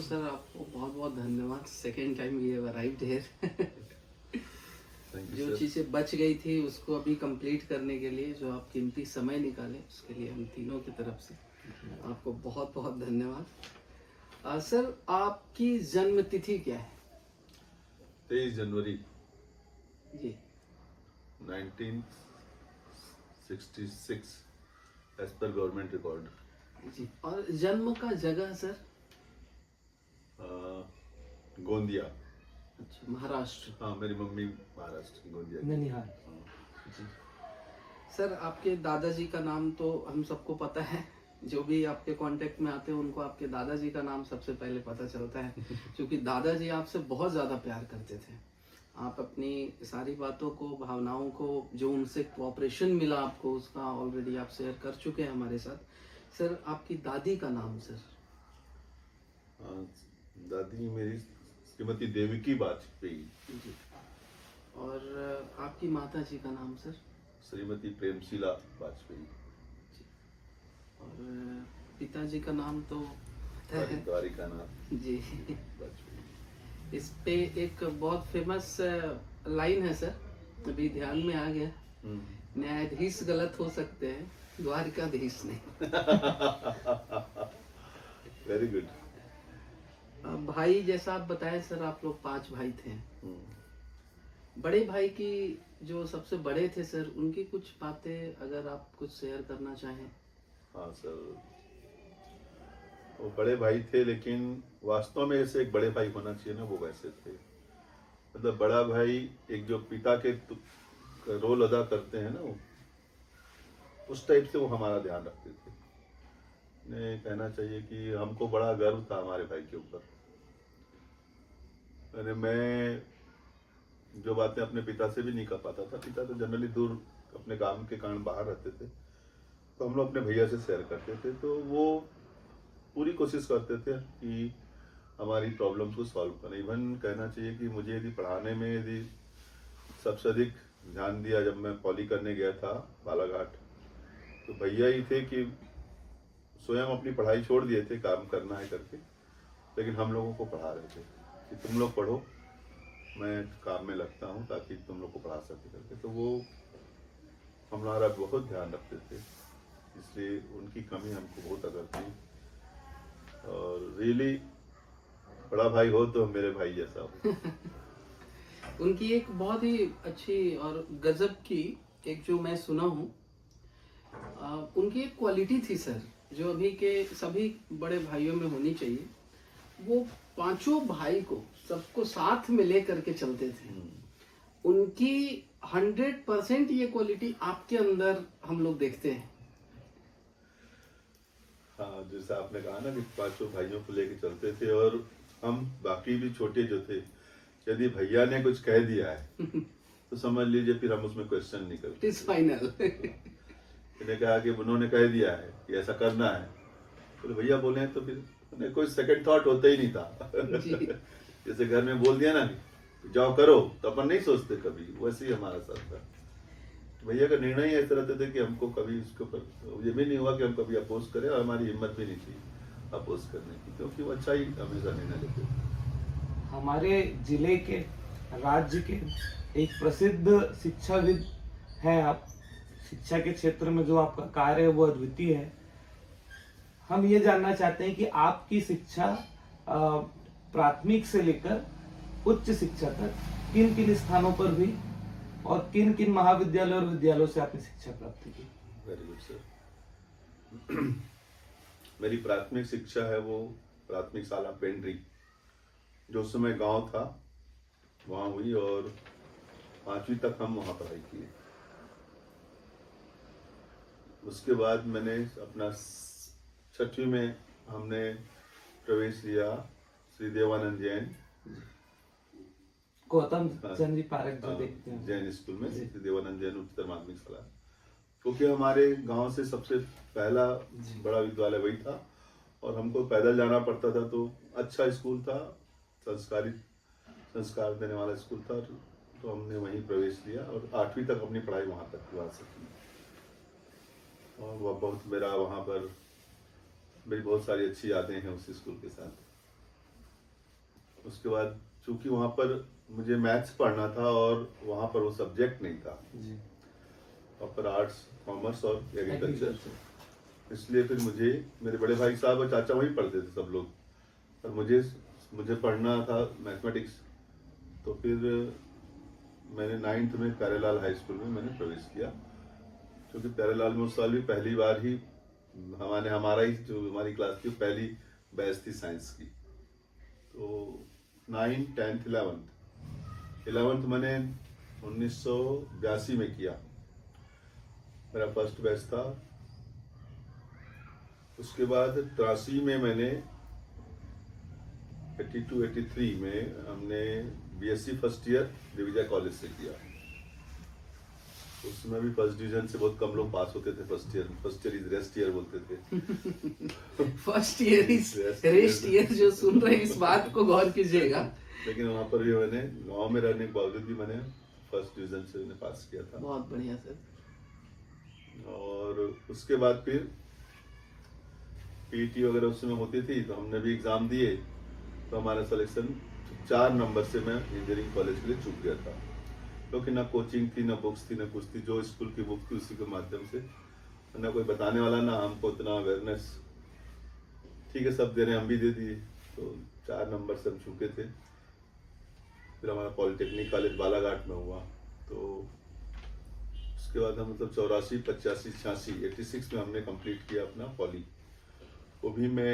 Sir आपको बहुत बहुत धन्यवाद। Second time we have arrived here. Thank you जो सर। चीज़ें बच गई थी उसको अभी कंप्लीट करने के लिए जो आप कीमती समय निकाले उसके लिए हम तीनों की तरफ से आपको बहुत बहुत धन्यवाद। सर आपकी जन्म तिथि क्या है? 23 जनवरी जी 1966 एज पर गवर्नमेंट रिकॉर्ड। जी। और जन्म का जगह सर? गोंदिया। अच्छा, महाराष्ट्र। हाँ, मेरी मम्मी महाराष्ट्र की गोंदिया की। ननिहाल। हाँ। जी सर, आपके दादाजी का नाम तो हम सबको पता है। जो भी आपके कांटेक्ट में आते हैं उनको आपके दादाजी का नाम सबसे पहले पता चलता है, क्योंकि दादाजी आपसे बहुत ज़्यादा प्यार करते थे। आप अपनी सारी बातों को, भावनाओं को, जो उनसे कोऑपरेशन मिला आपको, उसका ऑलरेडी आप शेयर कर चुके हैं हमारे साथ। सर आपकी दादी का नाम सर? हाँ, दादी मेरी श्रीमती देवकी वाजपेयी। जी। और आपकी माता जी का नाम सर? श्रीमती प्रेमशीला वाजपेयी। और पिताजी का नाम तो है द्वारिका नाथ जी। वाजपेयी। इस पे एक बहुत फेमस लाइन है सर, अभी ध्यान में आ गया। न्यायाधीश गलत हो सकते हैं, द्वारिकाधीश नहीं। Very good. भाई जैसा आप बताएं सर, आप लोग 5 भाई थे। बड़े भाई की, जो सबसे बड़े थे सर, उनकी कुछ बातें अगर आप कुछ शेयर करना चाहें। हाँ सर, वो बड़े भाई थे, लेकिन वास्तव में ऐसे एक बड़े भाई होना चाहिए ना, वो वैसे थे। मतलब बड़ा भाई एक जो पिता के रोल अदा करते हैं ना, वो उस टाइप से वो हमारा ध्यान रखते थे। ने कहना चाहिए कि हमको बड़ा गर्व था हमारे भाई के ऊपर। मैं जो बातें अपने पिता से भी नहीं कर पाता था, पिता तो जनरली दूर अपने काम के कारण बाहर रहते थे, तो हम लोग अपने भैया से शेयर करते थे। तो वो पूरी कोशिश करते थे कि हमारी प्रॉब्लम्स को सॉल्व करें। इवन कहना चाहिए कि मुझे यदि पढ़ाने में यदि सबसे अधिक ध्यान दिया, जब मैं पॉली करने गया था बालाघाट, तो भैया ही थे कि स्वयं अपनी पढ़ाई छोड़ दिए थे, काम करना है करके, लेकिन हम लोगों को पढ़ा रहे थे कि तुम लोग पढ़ो, मैं काम में लगता हूँ ताकि तुम लोग को पढ़ा सके करके। तो वो हमारा बहुत ध्यान रखते थे, इसलिए उनकी कमी हमको बहुत अगर थी। और रियली बड़ा भाई हो तो मेरे भाई जैसा हो। उनकी एक बहुत ही अच्छी और गजब की, एक जो मैं सुना हूँ, उनकी एक क्वालिटी थी सर, जो अभी के सभी बड़े भाइयों में होनी चाहिए। वो 5 भाई को, सबको साथ में लेकर के चलते थे। उनकी 100% ये क्वालिटी आपके अंदर हम लोग देखते हैं। हाँ, जैसे आपने कहा ना कि 5 भाइयों को लेके चलते थे, और हम बाकी भी छोटे जो थे, यदि भैया ने कुछ कह दिया है तो समझ लीजिए फिर हम उसमें क्वेश्चन नहीं करते। It is final. मैंने कहा कि उन्होंने कह दिया है कि ऐसा करना है, तो भैया बोले हैं, तो फिर कोई सेकंड थॉट होता ही नहीं था। जैसे घर में बोल दिया ना कि जाओ करो, तो अपन नहीं सोचते कभी, वैसे ही हमारा साथ था। भैया का निर्णय ही ऐसे रहते थे कि हमको कभी उसके ऊपर ये भी नहीं हुआ कि हम कभी अपोज करें, और हमारी हिम्मत भी नहीं थी अपोज करने की, क्योंकि वो अच्छा ही हमेशा निर्णय लेते थे। हमारे जिले के, राज्य के एक प्रसिद्ध शिक्षाविद हैं आप। शिक्षा के क्षेत्र में जो आपका कार्य है वो अद्वितीय है। हम ये जानना चाहते हैं कि आपकी शिक्षा प्राथमिक से लेकर उच्च शिक्षा तक किन किन स्थानों पर हुई, और किन किन महाविद्यालय और विद्यालयों से आपने शिक्षा प्राप्त की। Very good sir. मेरी प्राथमिक शिक्षा है वो प्राथमिक शाला पेंड्री, जो उस समय गांव था, वहां हुई, और 5वीं तक हम वहां पढ़ाई किए। उसके बाद मैंने अपना 6वीं में हमने प्रवेश लिया श्री देवानंद जैन गौतम चंद जी पारक जो देखते हैं जैन स्कूल में, श्री देवानंद जैन उच्चतर माध्यमिक शाला, क्योंकि हमारे गांव से सबसे पहला बड़ा विद्यालय वही था, और हमको पैदल जाना पड़ता था। तो अच्छा स्कूल था, संस्कार देने वाला स्कूल था, तो हमने वहीं प्रवेश लिया, और 8वीं तक अपनी पढ़ाई वहां तक करवा सकी। और वह बहुत मेरा वहां पर मेरी बहुत सारी अच्छी यादें हैं उस स्कूल के साथ। उसके बाद चूंकि वहाँ पर मुझे मैथ्स पढ़ना था और वहाँ पर वो सब्जेक्ट नहीं था, जी। वहाँ पर आर्ट्स, कॉमर्स और एग्रीकल्चर, Agriculture। इसलिए फिर मुझे मेरे बड़े भाई साहब और चाचा वहीं पढ़ते थे सब लोग, और मुझे पढ़ना था मैथमेटिक्स। तो फिर मैंने 9th में प्यारेलाल हाई स्कूल में मैंने प्रवेश किया, क्योंकि प्यारेलाल में उस साल भी पहली बार ही हमारा ही जो हमारी क्लास की पहली बैच थी साइंस की। तो 9, 10th, 11th मैंने 1982 में किया, मेरा फर्स्ट बैच था। उसके बाद 83 में मैंने 82-83 में हमने बीएससी फर्स्ट ईयर दिविजय कॉलेज से किया। उसमें भी फर्स्ट डिवीजन से बहुत कम लोग पास होते थे। First year is rest year बोलते थे। First year is rest year. जो सुन रहे हैं इस बात को गौर कीजिएगा। लेकिन वहाँ पर भी मैंने गांव में रहने के बावजूद भी मैंने फर्स्ट डिवीजन से मैंने पास किया था। बहुत बढ़िया सर। और उसके बाद फिर पीटी वगैरह उस समय होती थी, तो हमने भी एग्जाम दिए, तो हमारा सिलेक्शन 4 नंबर से मैं इंजीनियरिंग कॉलेज के लिए चूक गया था, क्योंकि ना कोचिंग थी, ना बुक्स थी, ना कुछ थी। जो स्कूल की बुक थी उसी के माध्यम से, ना कोई बताने वाला, ना हमको इतना अवेयरनेस। ठीक है, सब दे रहे हैं, हम भी दे दिए, तो 4 नंबर से हम चूके थे। फिर हमारा पॉलिटेक्निक कॉलेज बालाघाट में हुआ, तो उसके बाद हम मतलब 84, 85, 86, 86 में हमने कंप्लीट किया अपना पॉली। वो भी मैं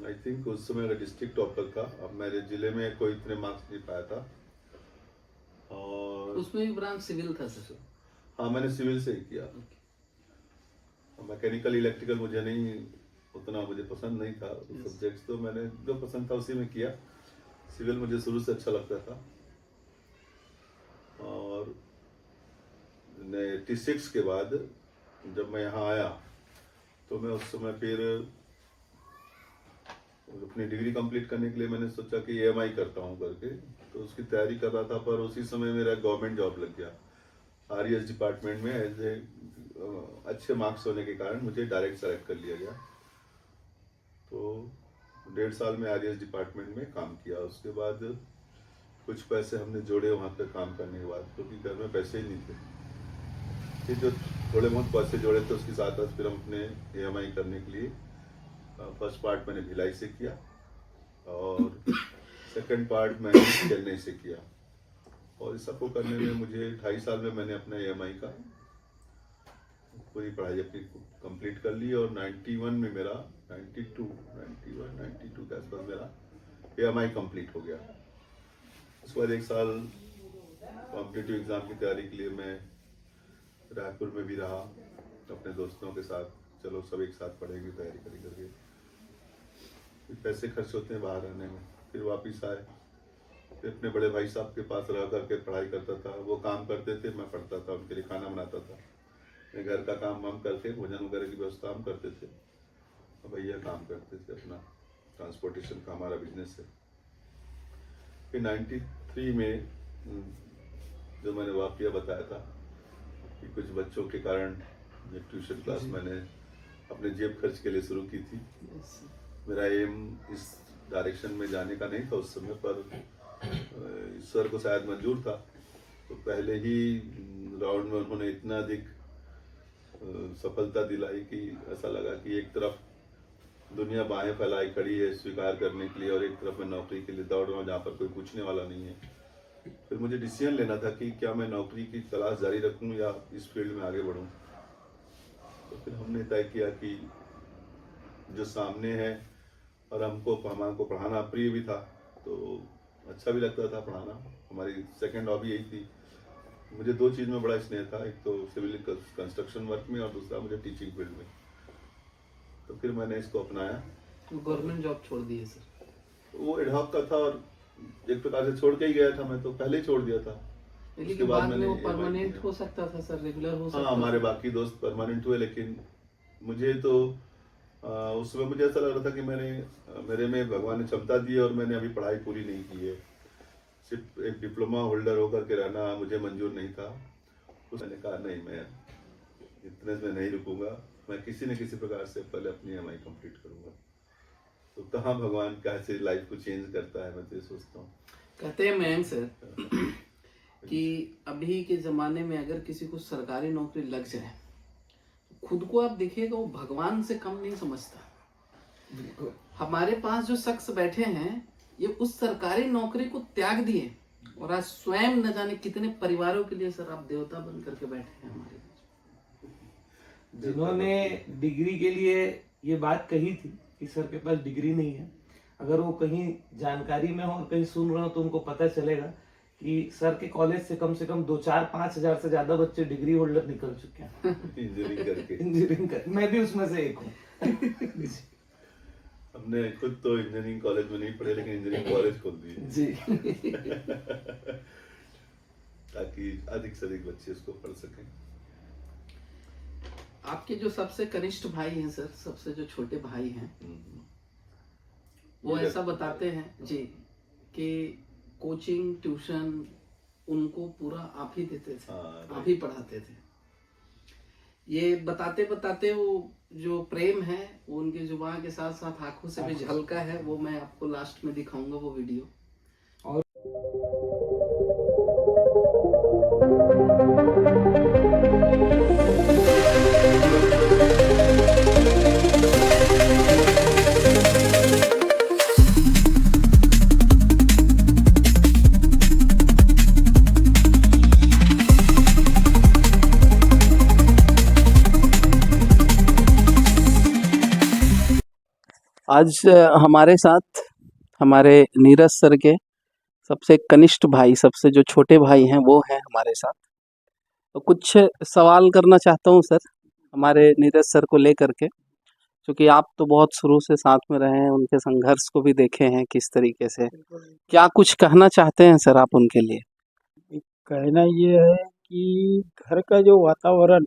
आई थिंक उस समय का डिस्ट्रिक्ट टॉपर था। अब मेरे जिले में कोई इतने मार्क्स नहीं पाया था। और उसमें भी ब्रांच सिविल था सर? हाँ, मैंने सिविल से ही किया। मैकेनिकल इलेक्ट्रिकल मुझे नहीं, उतना मुझे पसंद नहीं था सब्जेक्ट्स, तो मैंने जो पसंद था उसी में किया। सिविल मुझे शुरू से अच्छा लगता था। और 86 के बाद जब मैं यहाँ आया, तो मैं उस समय फिर अपनी डिग्री कंप्लीट करने के लिए मैंने सोचा कि EMI करता हूँ करके, तो उसकी तैयारी कर रहा था। पर उसी समय मेरा गवर्नमेंट जॉब लग गया RES डिपार्टमेंट में। एज ए अच्छे मार्क्स होने के कारण मुझे डायरेक्ट सेलेक्ट कर लिया गया। तो 1.5 साल में RES डिपार्टमेंट में काम किया। उसके बाद कुछ पैसे हमने जोड़े वहाँ पे काम करने के बाद, क्योंकि घर में पैसे ही नहीं थे। फिर जो थोड़े बहुत पैसे जोड़े थे उसके साथ साथ फिर हम अपने EMI करने के लिए फर्स्ट पार्ट मैंने भिलाई से किया और सेकंड पार्ट मैंने चेन्नई से किया। और इस सबको करने में मुझे 2.5 साल में मैंने अपना EMI का पूरी पढ़ाई अपनी कंप्लीट कर ली। और 91 में मेरा 92 के आसपास मेरा EMI कंप्लीट हो गया। उसके बाद 1 साल कॉम्पिटिटिव एग्ज़ाम की तैयारी के लिए मैं रायपुर में भी रहा अपने दोस्तों के साथ। चलो सब एक साथ पढ़ेंगे, तैयारी करें करके। फिर पैसे खर्च होते हैं बाहर रहने में। फिर वापस आए, फिर अपने बड़े भाई साहब के पास रह करके पढ़ाई करता था। वो काम करते थे, मैं पढ़ता था, उनके लिए खाना बनाता था। मैं घर का काम वाम करके भोजन वगैरह की व्यवस्था हम करते थे, और भैया काम करते थे अपना ट्रांसपोर्टेशन का, हमारा बिजनेस है। फिर 93 में जो मैंने वाकया बताया था कि कुछ बच्चों के कारण एक ट्यूशन क्लास मैंने अपने जेब खर्च के लिए शुरू की थी। मेरा एम इस डायरेक्शन में जाने का नहीं था उस समय, पर ईश्वर को शायद मंजूर था। तो पहले ही राउंड में उन्होंने इतना अधिक सफलता दिलाई कि ऐसा लगा कि एक तरफ दुनिया बाहें फैलाई खड़ी है स्वीकार करने के लिए, और एक तरफ मैं नौकरी के लिए दौड़ रहा हूँ जहाँ पर कोई पूछने वाला नहीं है। फिर मुझे डिसीजन लेना था कि क्या मैं नौकरी की तलाश जारी रखूँ या इस फील्ड में आगे बढ़ूँ। तो फिर हमने तय किया कि जो सामने है, और हमको पढ़ाना प्रिय भी था, तो अच्छा भी लगता था पढ़ाना। हमारी सेकंड हॉबी यही थी। मुझे 2 चीज़ में बड़ा स्नेह था, एक तो सिविल कंस्ट्रक्शन वर्क में और दूसरा मुझे टीचिंग फील्ड में। तो फिर मैंने इसको अपनाया। गवर्नमेंट जॉब छोड़ दी है सर? वो एडहॉक का था और एक प्रकार से छोड़ के ही गया था। मैं तो पहले ही छोड़ दिया था। लेकिन बाद में वो परमानेंट हो सकता था सर, रेगुलर हो सकता था। हाँ, हमारे बाकी दोस्त परमानेंट हुए, लेकिन मुझे तो उस समय मुझे ऐसा लग रहा था कि मेरे में भगवान ने क्षमता दी है और मैंने अभी पढ़ाई पूरी नहीं की है। सिर्फ एक डिप्लोमा होल्डर होकर के रहना मुझे मंजूर नहीं था। उसने कहा नहीं, मैं इतने में नहीं रुकूंगा, मैं किसी न किसी प्रकार से पहले अपनी EMI कंप्लीट करूंगा। तो कहाँ भगवान कैसे लाइफ को चेंज करता है, मैं तो ये सोचता हूँ। कहते हैं मयंक सर कि अभी के ज़माने में अगर किसी को सरकारी नौकरी लग जाए, खुद को आप देखिएगा वो भगवान से कम नहीं समझता। बिल्कुल। हमारे पास जो शख्स बैठे हैं ये उस सरकारी नौकरी को त्याग दिए और आज स्वयं न जाने कितने परिवारों के लिए सर आप देवता बन करके बैठे हैं हमारे बीच। जिन्होंने डिग्री के लिए ये बात कही थी कि सर के पास डिग्री नहीं है, अगर वो कहीं जानकारी में हो और कहीं सुन रहे हो तो उनको पता चलेगा कि सर के कॉलेज से कम 2-4-5 हजार से ज्यादा बच्चे डिग्री होल्डर निकल चुके हैं इंजीनियरिंग करके। इंजीनियरिंग कर, मैं भी उसमें से एक हूँ। हमने खुद तो इंजीनियरिंग कॉलेज में नहीं पढ़े, लेकिन इंजीनियरिंग कॉलेज खोल दिए जी। ताकि अधिक से अधिक बच्चे इसको पढ़ सकें। आपके जो सबसे कनिष्ठ भाई हैं सर, सबसे जो छोटे भाई हैं, वो ऐसा बताते हैं जी कि कोचिंग ट्यूशन उनको पूरा आप ही देते थे, आप ही पढ़ाते थे। ये बताते बताते वो जो प्रेम है वो उनके जुबान के साथ साथ आंखों से भी झलका है। वो मैं आपको लास्ट में दिखाऊंगा वो वीडियो। आज हमारे साथ हमारे नीरज सर के सबसे कनिष्ठ भाई, सबसे जो छोटे भाई हैं वो हैं हमारे साथ। तो कुछ सवाल करना चाहता हूँ सर हमारे नीरज सर को लेकर के, क्योंकि आप तो बहुत शुरू से साथ में रहे हैं, उनके संघर्ष को भी देखे हैं किस तरीके से। क्या कुछ कहना चाहते हैं सर आप उनके लिए? कहना ये है कि घर का जो वातावरण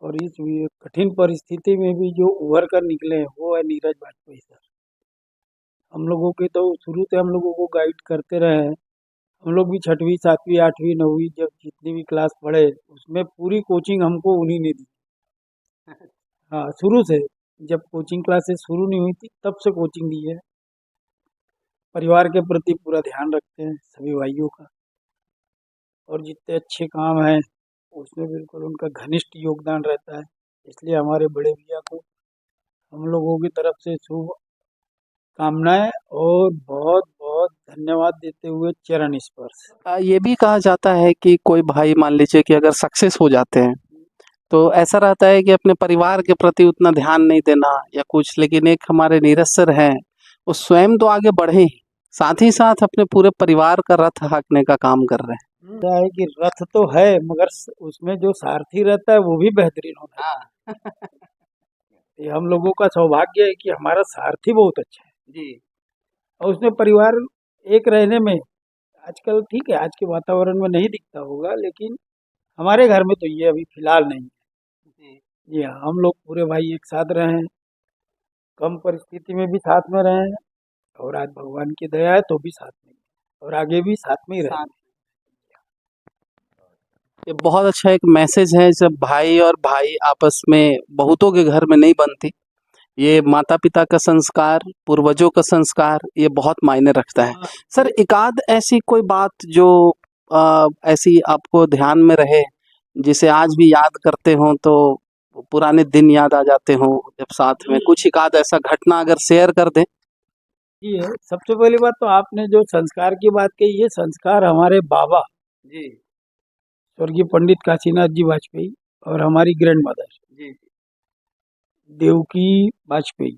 और इस कठिन परिस्थिति में भी जो उभर कर निकले हैं वो है नीरज वाजपेयी सर। हम लोगों के तो शुरू से हम लोगों को गाइड करते रहे हैं। हम लोग भी 6वीं 7वीं 8वीं 9वीं जब जितनी भी क्लास पढ़े उसमें पूरी कोचिंग हमको उन्हीं ने दी। हाँ, शुरू से जब कोचिंग क्लासेस शुरू नहीं हुई थी तब से कोचिंग दी है। परिवार के प्रति पूरा ध्यान रखते हैं सभी भाइयों का, और जितने अच्छे काम हैं उसमें बिल्कुल उनका घनिष्ठ योगदान रहता है। इसलिए हमारे बड़े भैया को हम लोगों की तरफ से शुभ कामनाएं और बहुत बहुत धन्यवाद देते हुए चरण स्पर्श। ये भी कहा जाता है कि कोई भाई मान लीजिए कि अगर सक्सेस हो जाते हैं तो ऐसा रहता है कि अपने परिवार के प्रति उतना ध्यान नहीं देना या कुछ, लेकिन एक हमारे नीरज सर हैं वो स्वयं तो आगे बढ़े ही, साथ ही साथ अपने पूरे परिवार का रथ हाँकने का काम कर रहे हैं। क्या है कि रथ तो है मगर उसमें जो सारथी रहता है वो भी बेहतरीन होता है। ये हम लोगों का सौभाग्य है कि हमारा सारथी बहुत अच्छा है जी। और उसमें परिवार एक रहने में आजकल ठीक है, आज के वातावरण में नहीं दिखता होगा, लेकिन हमारे घर में तो ये अभी फिलहाल नहीं है। जी हाँ, हम लोग पूरे भाई एक साथ रहे हैं, कम परिस्थिति में भी साथ में रहे हैं और आज भगवान की दया है तो भी साथ में और आगे भी साथ में ही रहेंगे। ये बहुत अच्छा एक मैसेज है, जब भाई और भाई आपस में बहुतों के घर में नहीं बनती, ये माता पिता का संस्कार, पूर्वजों का संस्कार, ये बहुत मायने रखता है। सर एकाध ऐसी कोई बात जो ऐसी आपको ध्यान में रहे जिसे आज भी याद करते हो तो पुराने दिन याद आ जाते हो जब साथ में, कुछ एकाध ऐसा घटना अगर शेयर कर दें। ये है, सबसे पहली बात तो आपने जो संस्कार की बात कही, ये संस्कार हमारे बाबा जी स्वर्गीय पंडित काशीनाथ जी वाजपेयी और हमारी ग्रैंड मदर जी देवकी वाजपेयी,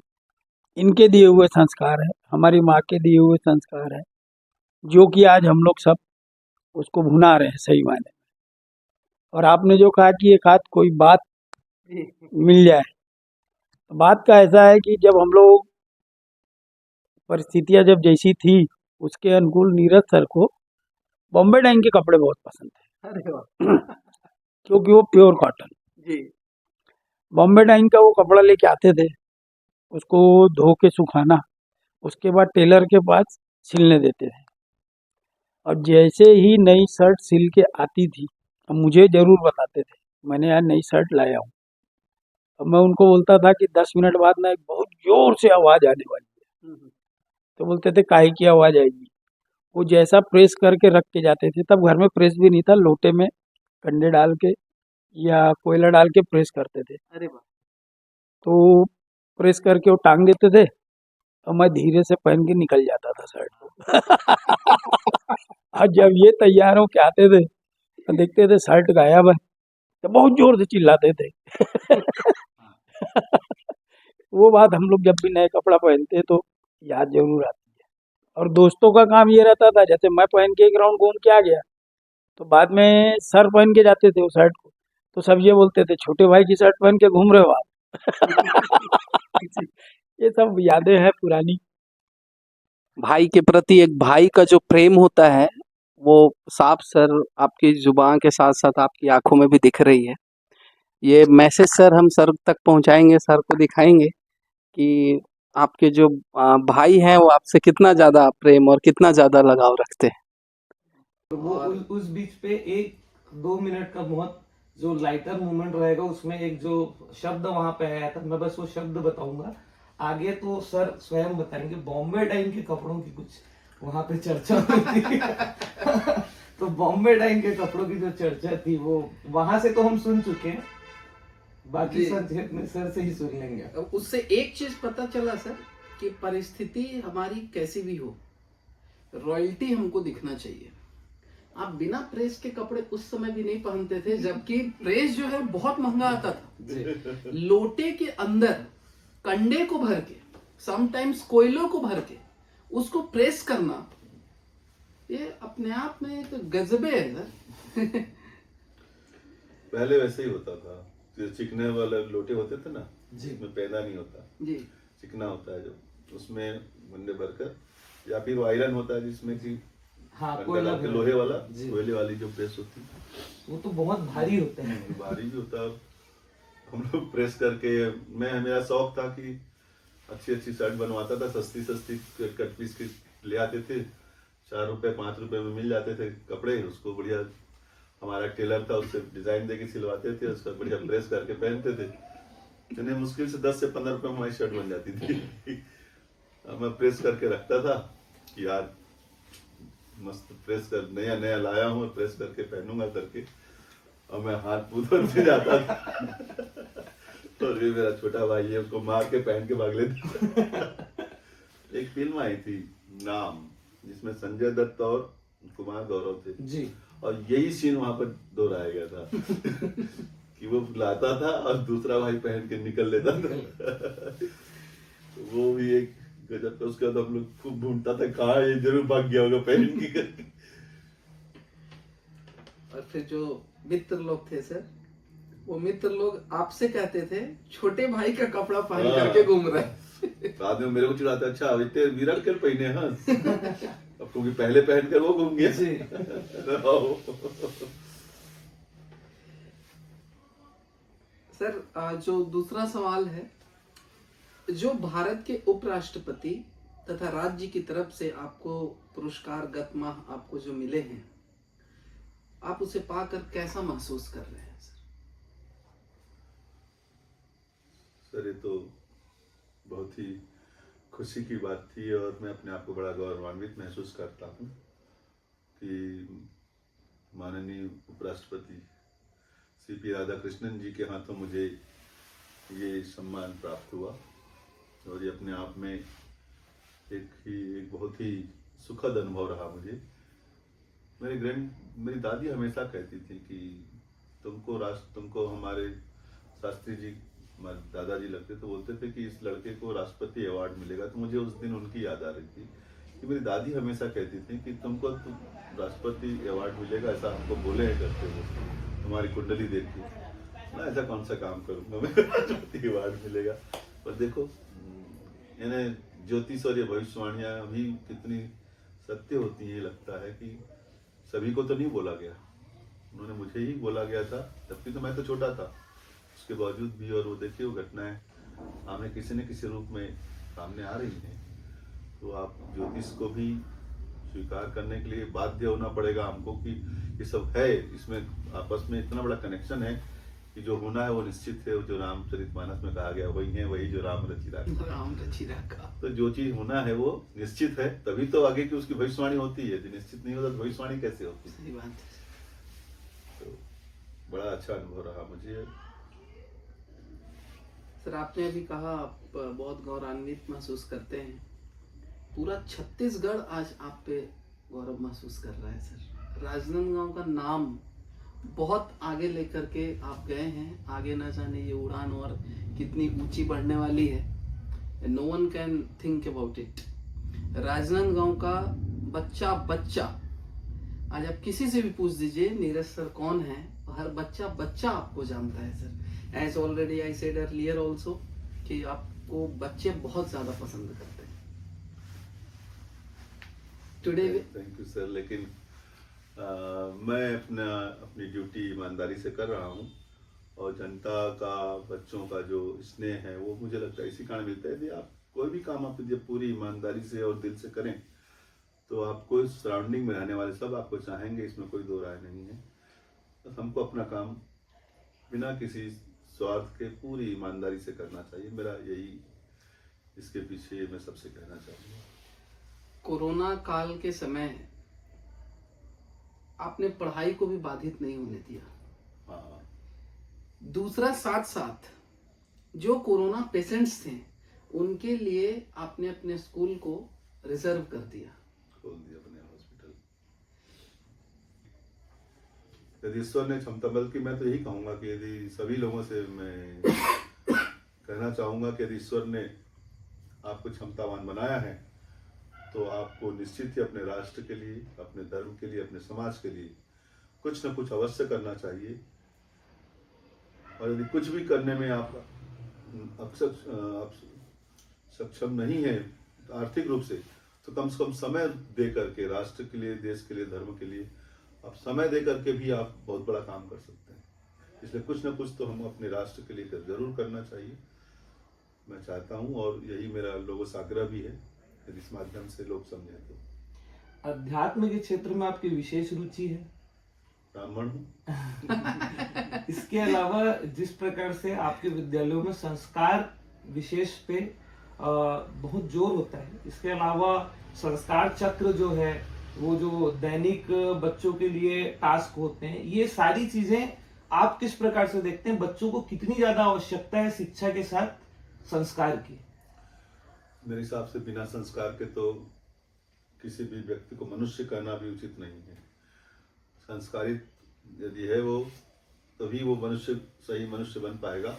इनके दिए हुए संस्कार है, हमारी माँ के दिए हुए संस्कार है, जो कि आज हम लोग सब उसको भुना रहे हैं सही मायने में। और आपने जो कहा कि एक आध कोई बात मिल जाए, तो बात का ऐसा है कि जब हम लोग परिस्थितियां जब जैसी थी उसके अनुकूल नीरज सर को बॉम्बे डाइंग के कपड़े बहुत पसंद थे। अरे वाह क्योंकि वो प्योर कॉटन, जी बॉम्बे डाइंग का वो कपड़ा लेके आते थे, उसको धो के सुखाना, उसके बाद टेलर के पास सिलने देते थे, और जैसे ही नई शर्ट सिल के आती थी तो मुझे ज़रूर बताते थे, मैंने यार नई शर्ट लाया हूँ। अब मैं उनको बोलता था कि 10 मिनट बाद ना एक बहुत ज़ोर से आवाज़ आने वाली है, तो बोलते थे काहे की आवाज आएगी। वो जैसा प्रेस करके रख के जाते थे, तब घर में प्रेस भी नहीं था, लोटे में कंडे डाल के या कोयला डाल के प्रेस करते थे। अरे वाह। तो प्रेस करके वो टांग देते थे और मैं धीरे से पहन के निकल जाता था शर्ट को। और जब ये तैयार होके आते थे तो देखते थे शर्ट गायब है, तो बहुत जोर से चिल्लाते थे। वो बात हम लोग जब भी नए कपड़ा पहनते हैं तो याद जरूर आती है। और दोस्तों का काम ये रहता था, जैसे मैं पहन के एक राउंड घूम के आ गया तो बाद में सर पहन के जाते थे उस शर्ट को, तो सब ये बोलते थे छोटे भाई की शर्ट पहन के घूम रहे हो आप। ये सब यादें हैं पुरानी। भाई के प्रति एक भाई का जो प्रेम होता है वो साफ सर आपकी जुबान के साथ साथ आपकी आंखों में भी दिख रही है। ये मैसेज सर हम सर तक पहुंचाएंगे, सर को दिखाएंगे कि आपके जो भाई हैं वो आपसे कितना ज़्यादा प्रेम और कितना ज़्यादा लगाव रखते हैं। वो उस बीच पे 1-2 मिनट का बहुत जो लाइटर मोमेंट रहेगा, उसमें एक जो शब्द वहां पे आया था, मैं बस वो शब्द बताऊंगा, आगे तो सर स्वयं बताएंगे। बॉम्बे डाइन के कपड़ों की कुछ वहां पे चर्चा हुई थी। तो बॉम्बे डाइन के कपड़ों की जो चर्चा थी वो वहां से तो हम सुन चुके हैं, बाकी सर से ही सुन लेंगे। अब उससे एक चीज पता चला सर कि परिस्थिति हमारी कैसी भी हो, रॉयल्टी हमको दिखना चाहिए। आप बिना प्रेस के कपड़े उस समय भी नहीं पहनते थे, जबकि प्रेस जो है बहुत महंगा आता था। लोटे के अंदर कंडे को भर के, समटाइम्स कोयलों को भर के उसको प्रेस करना, ये अपने आप में एक गजबे है सर। पहले वैसे ही होता था, जो चिकने वाले लोटे होते थे ना, जी। जिसमें पैदा नहीं होता, जी चिकना होता है जो, उसमें गंडे भरकर, या फिर वो आयरन होता है जिसमें कि हाँ, कंडा कोयला डाल के भी लोहे वाला, जी। कोयले वाली जो प्रेस होती है, वो तो बहुत भारी होते हैं। भारी भी होता है। हम लोग प्रेस करके, मेरा शौक था कि अच्छी अच्छी शर्ट बनवाता था, सस्ती सस्ती कट पीस के ले आते थे, 4 रुपए 5 रुपए में मिल जाते थे कपड़े, उसको बढ़िया हमारा टेलर था, उससे डिजाइन देके सिलवाते थे, उसका बढ़िया प्रेस करके पहनते थे। इतने मुश्किल से 10 से 15 रुपए में हमारी शर्ट बन जाती थी। अब मैं प्रेस करके रखता था कि यार मस्त प्रेस कर, नया नया लाया हूँ, प्रेस करके पहनूंगा करके, और मैं हाथ पूरा से जाता था। और ये मेरा छोटा भाई है, उसको मार के पहन के भाग लेता। एक फिल्म आई थी नाम, जिसमें संजय दत्त और कुमार गौरव थे जी। और यही सीन वहां पर दोहराया गया था। कि वो लाता था और दूसरा भाई पहन के निकल लेता था। वो भी एक गजब था। उसके बाद हम लोग खूब ढूंढता था, कहाँ ये जरूर भाग गया होगा पहन के करके। और फिर जो मित्र लोग थे सर, वो मित्र लोग आपसे कहते थे छोटे भाई का कपड़ा पहन करके घूम रहे हैं। बाद में मेरे को चिढ़ाते, अच्छा इतने विराट कर पहने हाँ, अब क्योंकि पहले पहन कर वो घूम गया। सर जो दूसरा सवाल है, जो भारत के उपराष्ट्रपति तथा राज्य की तरफ से आपको पुरस्कार गत माह आपको जो मिले हैं, आप उसे पाकर कैसा महसूस कर रहे हैं सर? सर ये तो बहुत ही खुशी की बात थी और मैं अपने आप को बड़ा गौरवान्वित महसूस करता हूँ कि माननीय उपराष्ट्रपति सीपी राधाकृष्णन जी के हाथों मुझे ये सम्मान प्राप्त हुआ, और ये अपने आप में एक बहुत ही सुखद अनुभव रहा मुझे। मेरी दादी हमेशा कहती थी कि तुमको हमारे शास्त्री जी, हमारे दादाजी लगते, तो बोलते थे कि इस लड़के को राष्ट्रपति अवार्ड मिलेगा। तो मुझे उस दिन उनकी याद आ रही थी कि मेरी दादी हमेशा कहती थी कि तुमको राष्ट्रपति अवार्ड मिलेगा, ऐसा हमको बोले हैं करते हो, तुम्हारी कुंडली देख के मैं ऐसा कौन सा काम करूंगा, मैं राष्ट्रपति अवार्ड मिलेगा। पर देखो यानी ज्योतिष और ये भविष्यवाणियां भी कितनी सत्य होती हैं। लगता है कि सभी को तो नहीं बोला गया, उन्होंने मुझे ही बोला गया था, जबकि तो मैं तो छोटा था, उसके बावजूद भी। और वो देखिए वो घटनाएं सामने किसी न किसी रूप में सामने आ रही हैं। तो आप ज्योतिष को भी स्वीकार करने के लिए बाध्य होना पड़ेगा हमको कि ये सब है, इसमें आपस में इतना बड़ा कनेक्शन है कि जो होना है वो निश्चित है, जो रामचरितमानस में कहा गया वही है, वही जो राम रचि राखा। राम रचि राखा। तो जो चीज होना है वो निश्चित है, तभी तो आगे की उसकी भविष्यवाणी होती है। यदि निश्चित नहीं होता तो भविष्यवाणी कैसे होती? सही बात है। तो बड़ा अच्छा अनुभव रहा मुझे। सर आपने अभी कहा आप बहुत गौरवान्वित महसूस करते हैं। पूरा छत्तीसगढ़ आज आप पे गौरव महसूस कर रहा है सर। राजनांदगांव का नाम बहुत आगे लेकर के आप गए हैं। आगे ना जाने ये उड़ान और कितनी ऊंची बढ़ने वाली है। No one can think about it. Rajnandgaon का बच्चा बच्चा, आज आप किसी से भी पूछ दीजिए नीरज सर कौन है, हर बच्चा बच्चा आपको जानता है sir. As already I said earlier also कि आपको बच्चे बहुत ज्यादा पसंद करते हैं। Today thank you sir. लेकिन मैं अपनी ड्यूटी ईमानदारी से कर रहा हूँ, और जनता का, बच्चों का जो स्नेह है वो मुझे लगता है इसी कारण मिलता है। यदि आप कोई भी काम आप जब पूरी ईमानदारी से और दिल से करें तो आपको इस सराउंडिंग में रहने वाले सब आपको चाहेंगे, इसमें कोई दो राय नहीं है। बस हमको अपना काम बिना किसी स्वार्थ के पूरी ईमानदारी से करना चाहिए। मेरा यही इसके पीछे मैं सबसे कहना चाहूँगा। कोरोना काल के समय आपने पढ़ाई को भी बाधित नहीं होने दिया। हाँ, दूसरा साथ साथ जो कोरोना पेशेंट्स थे उनके लिए आपने अपने स्कूल को रिजर्व कर दिया, खोल दिया अपने हॉस्पिटल। यदि ईश्वर ने क्षमता, बल्कि मैं तो यही कहूँगा कि यदि सभी लोगों से मैं कहना चाहूँगा कि यदि ईश्वर ने आपको क्षमतावान बनाया है तो आपको निश्चित ही अपने राष्ट्र के लिए, अपने धर्म के लिए, अपने समाज के लिए कुछ न कुछ अवश्य करना चाहिए। और यदि कुछ भी करने में आप सक्षम नहीं है आर्थिक रूप से, तो कम से कम समय दे करके राष्ट्र के लिए, देश के लिए, धर्म के लिए आप समय दे करके भी आप बहुत बड़ा काम कर सकते हैं। इसलिए कुछ न कुछ तो हम अपने राष्ट्र के लिए जरूर करना चाहिए, मैं चाहता हूँ। और यही मेरा लोगों से आग्रह भी है, यदि इस माध्यम से लोग समझें तो। अध्यात्म के क्षेत्र में आपकी विशेष रुचि है? ब्राह्मण हूँ। इसके अलावा जिस प्रकार से आपके विद्यालयों में संस्कार विशेष पे बहुत जोर होता है, इसके अलावा संस्कार चक्र जो है, वो जो दैनिक बच्चों के लिए टास्क होते हैं, ये सारी चीजें आप किस प्रकार से देखते हैं? बच्चों को कितनी ज्यादा आवश्यकता है शिक्षा के साथ संस्कार की? मेरे हिसाब से बिना संस्कार के तो किसी भी व्यक्ति को मनुष्य कहना भी उचित नहीं है। संस्कारित यदि है वो, तभी वो मनुष्य, सही मनुष्य बन पाएगा।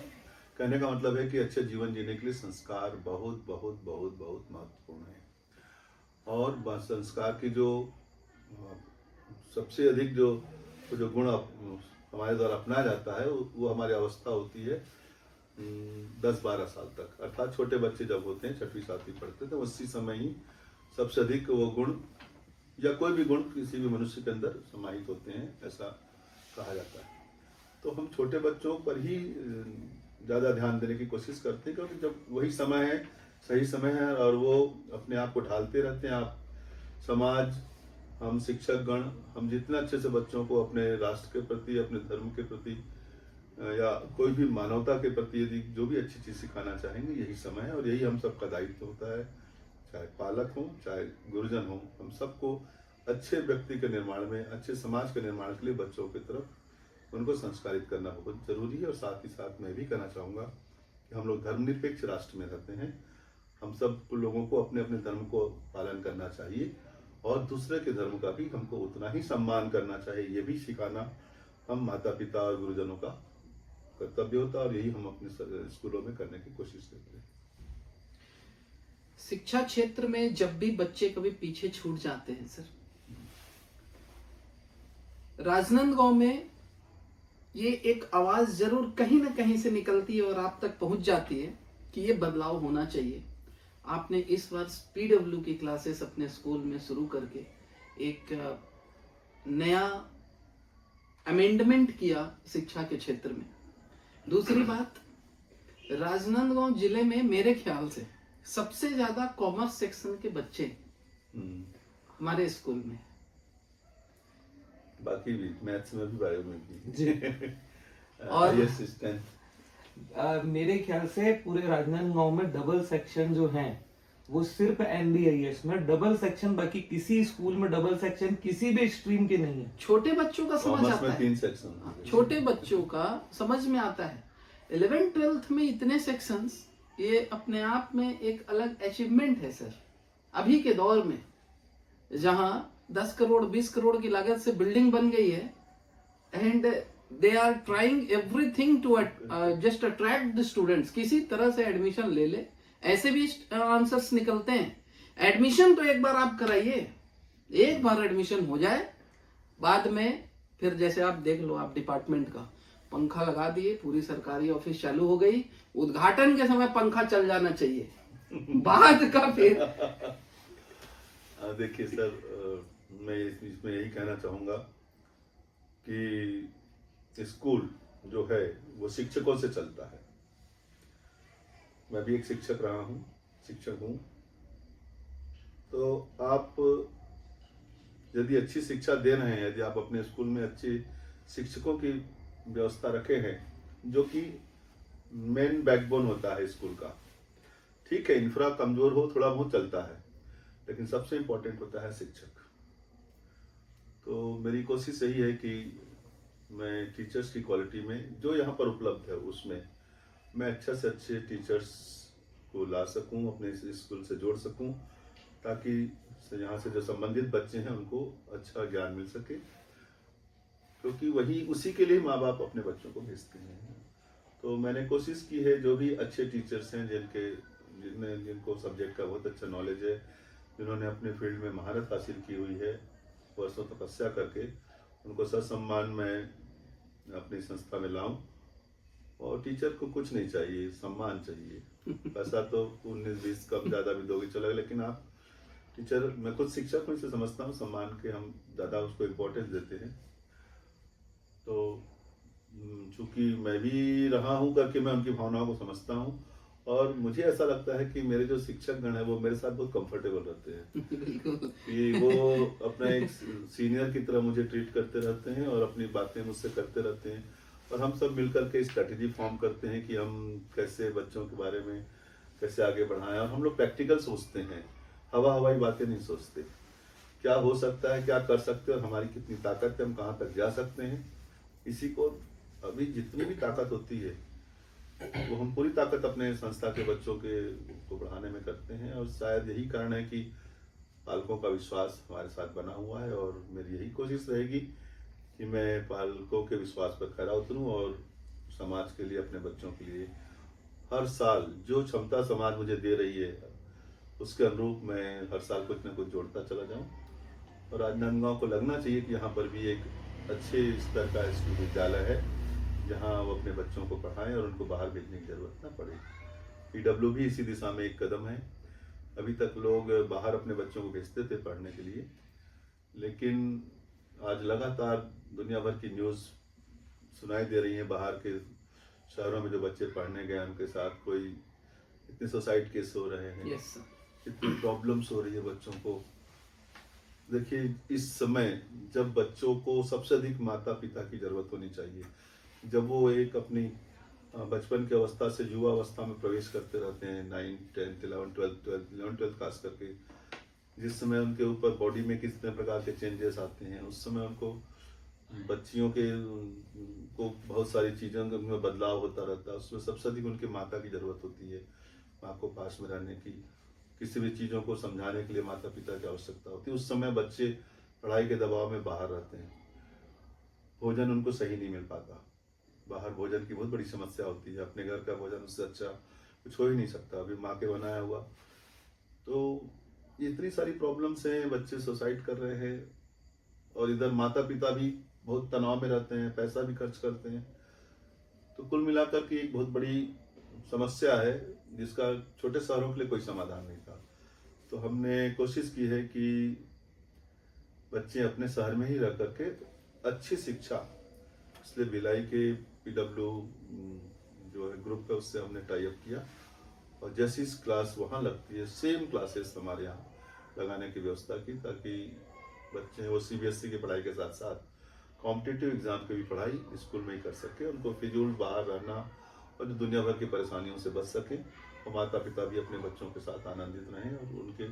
कहने का मतलब है कि अच्छे जीवन जीने के लिए संस्कार बहुत बहुत बहुत बहुत महत्वपूर्ण है। और संस्कार की जो सबसे अधिक जो गुण हमारे द्वारा अपनाया जाता है वो हमारी अवस्था होती है 10-12 साल तक। अर्थात छोटे बच्चे जब होते हैं, 6वीं 7वीं पढ़ते हैं, तो उसी समय ही सबसे अधिक वो गुण या कोई भी गुण किसी भी मनुष्य के अंदर समाहित होते हैं, ऐसा कहा जाता है। तो हम छोटे बच्चों पर ही ज़्यादा ध्यान देने की कोशिश करते हैं, क्योंकि जब वही समय है, सही समय है, और वो अपने आप को ढालते रहते हैं। आप समाज, हम शिक्षक गण, हम जितना अच्छे से बच्चों को अपने राष्ट्र के प्रति, अपने धर्म के प्रति या कोई भी मानवता के प्रति यदि जो भी अच्छी चीज़ सिखाना चाहेंगे, यही समय है और यही हम सबका दायित्व होता है। चाहे पालक हो, चाहे गुरुजन हो, हम सबको अच्छे व्यक्ति के निर्माण में, अच्छे समाज के निर्माण के लिए बच्चों की तरफ उनको संस्कारित करना बहुत जरूरी है। और साथ ही साथ मैं भी कहना चाहूँगा कि हम लोग धर्मनिरपेक्ष राष्ट्र में रहते हैं। हम सब लोगों को अपने अपने धर्म को पालन करना चाहिए और दूसरे के धर्म का भी हमको उतना ही सम्मान करना चाहिए। ये भी सिखाना हम माता पिता और गुरुजनों का कर्तव्य होता है, और यही हम अपने स्कूलों में करने की कोशिश करते हैं। शिक्षा क्षेत्र में जब भी बच्चे कभी पीछे छूट जाते हैं सर, राजनांदगांव में ये एक आवाज जरूर कहीं ना कहीं से निकलती है और आप तक पहुंच जाती है कि ये बदलाव होना चाहिए। आपने इस वर्ष PW की क्लासेस अपने स्कूल में शुरू करके एक नया अमेंडमेंट किया शिक्षा के क्षेत्र में। दूसरी बात, राजनांदगांव जिले में मेरे ख्याल से सबसे ज्यादा कॉमर्स सेक्शन के बच्चे हमारे स्कूल में, बाकी भी मैथ्स में भी, बायो में भी। जी। और हाईएस्ट स्ट्रेंथ। मेरे ख्याल से पूरे राजनांदगांव में डबल सेक्शन जो हैं वो सिर्फ NDIS में डबल सेक्शन, बाकी किसी स्कूल में डबल सेक्शन किसी भी स्ट्रीम के नहीं है। छोटे बच्चों का समझ कॉमर्स आता में है, 3 सेक्शन। छोटे बच्चों का समझ में आता है। 11th-12th में इतने सेक्शंस, ये अपने आप में एक अलग अचीवमेंट है सर। अभी के दौर में जहां 10 करोड़ 20 करोड़ की लागत से बिल्डिंग बन गई है, and they are trying everything to just attract the students, किसी तरह से एडमिशन ले ले, ऐसे भी आंसर्स निकलते हैं। एडमिशन तो एक बार आप कराइए, एक बार एडमिशन हो जाए, बाद में फिर जैसे आप देख लो, आप डिपार्टमेंट का पंखा लगा दिए, पूरी सरकारी ऑफिस चालू हो गई, उद्घाटन के समय पंखा चल जाना चाहिए, बाद का फिर देखिए सर, मैं इसमें यही कहना चाहूँगा कि स्कूल जो है वो शिक्षकों से चलता है। मैं भी एक शिक्षक रहा हूँ, शिक्षक हूँ। तो आप यदि अच्छी शिक्षा दे रहे हैं, यदि आप अपने स्कूल में अच्छे शिक्षकों की व्यवस्था रखे हैं, जो कि मेन बैकबोन होता है स्कूल का। ठीक है, इंफ्रा कमजोर हो, थोड़ा बहुत चलता है, लेकिन सबसे इम्पोर्टेंट होता है शिक्षक। तो मेरी कोशिश यही है कि मैं टीचर्स की क्वालिटी में जो यहाँ पर उपलब्ध है उसमें मैं अच्छे से अच्छे टीचर्स को ला सकूं, अपने स्कूल से जोड़ सकूं, ताकि यहाँ से जो संबंधित बच्चे हैं उनको अच्छा ज्ञान मिल सके, क्योंकि वही उसी के लिए माँ बाप अपने बच्चों को भेजते हैं। तो मैंने कोशिश की है, जो भी अच्छे टीचर्स हैं जिनको सब्जेक्ट का बहुत अच्छा नॉलेज है, जिन्होंने अपने फील्ड में महारत हासिल की हुई है, वर्षों तपस्या करके, उनको ससम्मान मैं अपनी संस्था में लाऊं। और टीचर को कुछ नहीं चाहिए, सम्मान चाहिए। पैसा तो 19-20 कम ज़्यादा भी दोगे चलेगा, लेकिन आप टीचर, मैं खुद शिक्षक हूँ, इसे समझता हूँ, सम्मान के हम ज़्यादा उसको इम्पोर्टेंस देते हैं। तो चूँकि मैं भी रहा हूँ करके मैं उनकी भावनाओं को समझता हूँ, और मुझे ऐसा लगता है कि मेरे जो शिक्षक गण है वो मेरे साथ बहुत कंफर्टेबल रहते हैं कि वो अपना एक सीनियर की तरह मुझे ट्रीट करते रहते हैं और अपनी बातें मुझसे करते रहते हैं, और हम सब मिलकर के स्ट्रेटेजी फॉर्म करते हैं कि हम कैसे बच्चों के बारे में कैसे आगे बढ़ाएं। और हम लोग प्रैक्टिकल सोचते हैं, हवाई बातें नहीं सोचते। क्या हो सकता है, क्या कर सकते हैं, और हमारी कितनी ताकत है, हम कहाँ तक जा सकते हैं। इसी को अभी जितनी भी ताकत होती है वो हम पूरी ताकत अपने संस्था के बच्चों को बढ़ाने में करते हैं। और शायद यही कारण है कि पालकों का विश्वास हमारे साथ बना हुआ है, और मेरी यही कोशिश रहेगी कि मैं पालकों के विश्वास पर खरा उतरूं और समाज के लिए, अपने बच्चों के लिए हर साल जो क्षमता समाज मुझे दे रही है उसके अनुरूप मैं हर साल कुछ न कुछ जोड़ता चला जाऊं। और राजनांदगांव को लगना चाहिए कि यहाँ पर भी एक अच्छे स्तर का विश्वविद्यालय है, जहाँ वो अपने बच्चों को पढ़ाएं और उनको बाहर भेजने की जरूरत ना पड़े। PW भी इसी दिशा में एक कदम है। अभी तक लोग बाहर अपने बच्चों को भेजते थे पढ़ने के लिए, लेकिन आज लगातार दुनिया भर की न्यूज़ सुनाई दे रही है, बाहर के शहरों में जो बच्चे पढ़ने गए उनके साथ कोई इतने सुसाइड केस हो रहे हैं, यस सर, कितनी प्रॉब्लम्स हो रही है बच्चों को। देखिए, इस समय जब बच्चों को सबसे अधिक माता पिता की जरूरत होनी चाहिए, जब वो एक अपनी बचपन की अवस्था से युवा अवस्था में प्रवेश करते रहते हैं, 9th 10th 11th 12th खास करके, जिस समय उनके ऊपर बॉडी में किस प्रकार के चेंजेस आते हैं, उस समय उनको बच्चियों के को बहुत सारी चीज़ों में बदलाव होता रहता है। उसमें सबसे अधिक उनके माता की ज़रूरत होती है, माँ को पास में रहने की, किसी भी चीज़ों को समझाने के लिए माता पिता की आवश्यकता होती है। उस समय बच्चे पढ़ाई के दबाव में बाहर रहते हैं, भोजन उनको सही नहीं मिल पाता, बाहर भोजन की बहुत बड़ी समस्या होती है, अपने घर का भोजन उससे अच्छा कुछ हो ही नहीं सकता, अभी माँ के बनाया हुआ। तो इतनी सारी प्रॉब्लम्स हैं, बच्चे सुसाइड कर रहे हैं, और इधर माता पिता भी बहुत तनाव में रहते हैं, पैसा भी खर्च करते हैं। तो कुल मिलाकर के एक बहुत बड़ी समस्या है, जिसका छोटे शहरों के लिए कोई समाधान नहीं था। तो हमने कोशिश की है कि बच्चे अपने शहर में ही रह करके अच्छी शिक्षा, इसलिए भिलाई के PW जो है ग्रुप है, उससे हमने टाई अप किया, और जैसी क्लास वहाँ लगती है सेम क्लासेस हमारे यहाँ लगाने की व्यवस्था की, ताकि बच्चे वो CBSE की पढ़ाई के साथ साथ कॉम्पिटिटिव एग्जाम की भी पढ़ाई स्कूल में ही कर सके, उनको फिजूल बाहर रहना और जो दुनिया भर की परेशानियों से बच सके, और माता पिता भी अपने बच्चों के साथ आनंदित रहें और उनके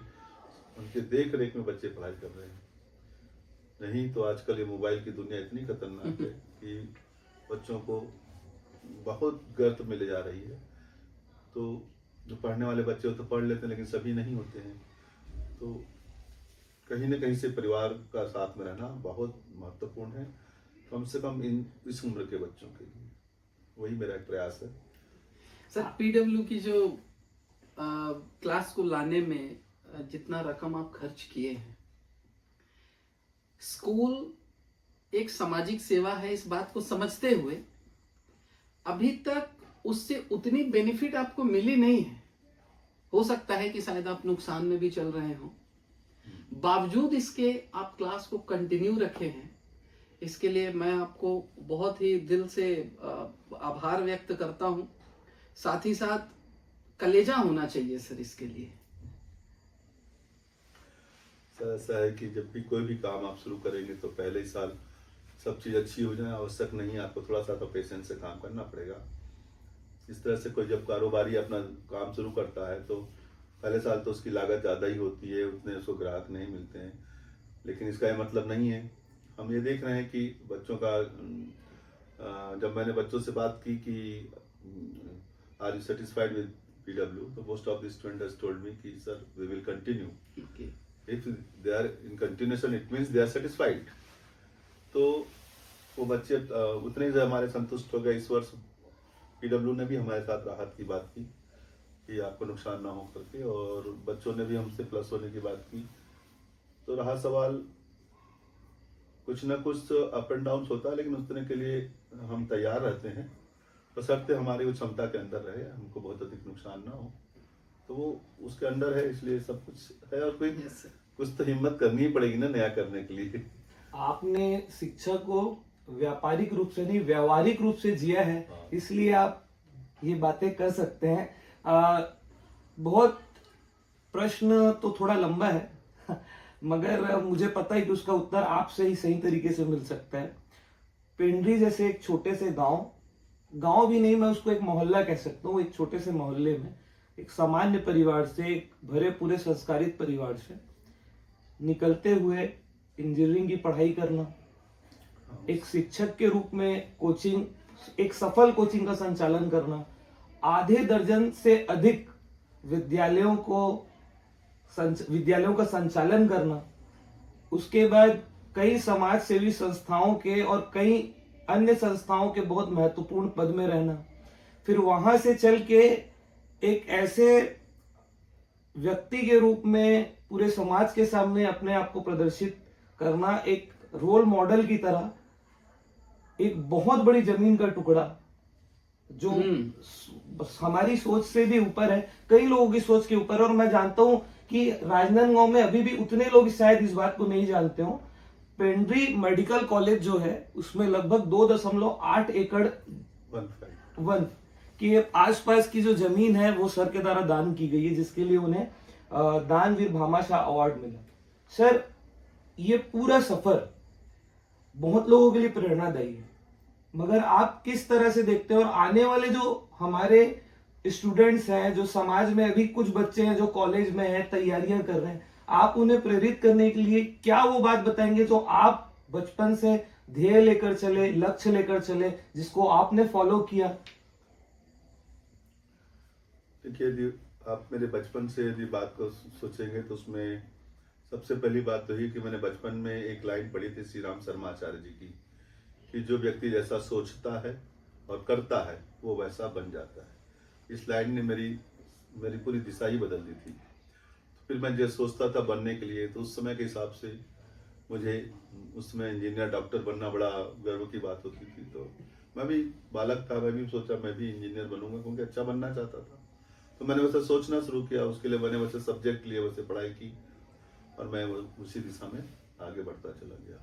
उनके देख रेख में बच्चे पढ़ाई कर रहे हैं। नहीं तो आजकल ये मोबाइल की दुनिया इतनी खतरनाक है कि बच्चों को बहुत गर्त में ले जा रही है। तो जो पढ़ने वाले बच्चे तो पढ़ लेते हैं, लेकिन सभी नहीं होते हैं। तो कहीं न कहीं से परिवार का साथ में रहना बहुत महत्वपूर्ण है, कम से कम इस उम्र के बच्चों के लिए। वही मेरा एक प्रयास है। सर पीडब्ल्यू की जो क्लास को लाने में जितना रकम आप खर्च किए हैं, स्कूल एक सामाजिक सेवा है, इस बात को समझते हुए अभी तक उससे उतनी बेनिफिट आपको मिली नहीं है। हो सकता है कि शायद आप नुकसान में भी चल रहे हो, बावजूद इसके आप क्लास को कंटिन्यू रखे हैं। इसके लिए मैं आपको बहुत ही दिल से आभार व्यक्त करता हूं। साथ ही साथ कलेजा होना चाहिए सर इसके लिए। सर ऐसा है कि जब भी कोई भी काम आप शुरू करेंगे तो पहले ही साल सब चीज़ अच्छी हो जाए आवश्यक नहीं है, आपको थोड़ा सा तो पेशेंस से काम करना पड़ेगा। इस तरह से कोई जब कारोबारी अपना काम शुरू करता है तो पहले साल तो उसकी लागत ज़्यादा ही होती है, उतने उसको ग्राहक नहीं मिलते हैं, लेकिन इसका ये मतलब नहीं है। हम ये देख रहे हैं कि बच्चों का जब मैंने बच्चों से बात की कि are you satisfied with PW, तो most of the students told me कि sir we will continue. If they are in continuation it means they are satisfied. तो वो बच्चे उतने ही हमारे संतुष्ट हो गए। इस वर्ष पीडब्ल्यू ने भी हमारे साथ राहत की बात की कि आपको नुकसान ना हो करके, और बच्चों ने भी हमसे प्लस होने की बात की। तो रहा सवाल, कुछ ना कुछ अप एंड डाउन होता है, लेकिन उतने के लिए हम तैयार रहते हैं, बशर्ते हमारी वो क्षमता के अंदर रहे, हमको बहुत अधिक नुकसान ना हो। तो वो उसके अंदर है, इसलिए सब कुछ है। और कोई कुछ तो हिम्मत करनी ही पड़ेगी ना नया करने के लिए। आपने शिक्षा को व्यापारिक रूप से नहीं व्यवहारिक रूप से जिया है, इसलिए आप ये बातें कर सकते हैं। बहुत प्रश्न तो थोड़ा लंबा है मगर मुझे पता है कि उसका उत्तर आपसे ही सही तरीके से मिल सकता है। पेंड्री जैसे एक छोटे से गांव भी नहीं, मैं उसको एक मोहल्ला कह सकता हूँ, एक छोटे से मोहल्ले में एक सामान्य परिवार से, एक भरे पूरे संस्कारित परिवार से निकलते हुए इंजीनियरिंग की पढ़ाई करना, एक शिक्षक के रूप में कोचिंग, एक सफल कोचिंग का संचालन करना, आधे दर्जन से अधिक विद्यालयों का संचालन करना, उसके बाद कई समाज सेवी संस्थाओं के और कई अन्य संस्थाओं के बहुत महत्वपूर्ण पद में रहना, फिर वहां से चल के एक ऐसे व्यक्ति के रूप में पूरे समाज के सामने अपने आप को प्रदर्शित करना, एक रोल मॉडल की तरह, एक बहुत बड़ी जमीन का टुकड़ा जो हमारी सोच से भी ऊपर है, कई लोगों की सोच के ऊपर। और मैं जानता हूं कि राजनांदगांव में अभी भी उतने लोग शायद इस बात को नहीं जानते हो, पेंड्री मेडिकल कॉलेज जो है उसमें लगभग 2.8 एकड़ वन के आसपास की जो जमीन है वो सर के द्वारा दान की गई है, जिसके लिए उन्हें दानवीर भामाशाह अवार्ड मिला। सर ये पूरा सफर बहुत लोगों के लिए प्रेरणादायी है, मगर आप किस तरह से देखते हैं? और आने वाले जो हमारे स्टूडेंट्स हैं, जो समाज में अभी कुछ बच्चे हैं जो कॉलेज में हैं, तैयारियां कर रहे हैं, आप उन्हें प्रेरित करने के लिए क्या वो बात बताएंगे जो आप बचपन से ध्येय लेकर चले, लक्ष्य लेकर चले, जिसको आपने फॉलो किया? देखिए, यदि आप मेरे बचपन से यदि बात को सोचेंगे तो उसमें सबसे पहली बात तो ये कि मैंने बचपन में एक लाइन पढ़ी थी श्री राम शर्मा आचार्य जी की, कि जो व्यक्ति जैसा सोचता है और करता है वो वैसा बन जाता है। इस लाइन ने मेरी पूरी दिशा ही बदल दी थी। फिर मैं जो सोचता था बनने के लिए, तो उस समय के हिसाब से मुझे उसमें इंजीनियर डॉक्टर बनना बड़ा गर्व की बात होती थी। तो मैं भी बालक था, मैं भी सोचा मैं भी इंजीनियर बनूंगा, क्योंकि अच्छा बनना चाहता था। तो मैंने वैसे सोचना शुरू किया, उसके लिए मैंने वैसे सब्जेक्ट लिए, वैसे पढ़ाई की, और मैं उसी दिशा में आगे बढ़ता चला गया।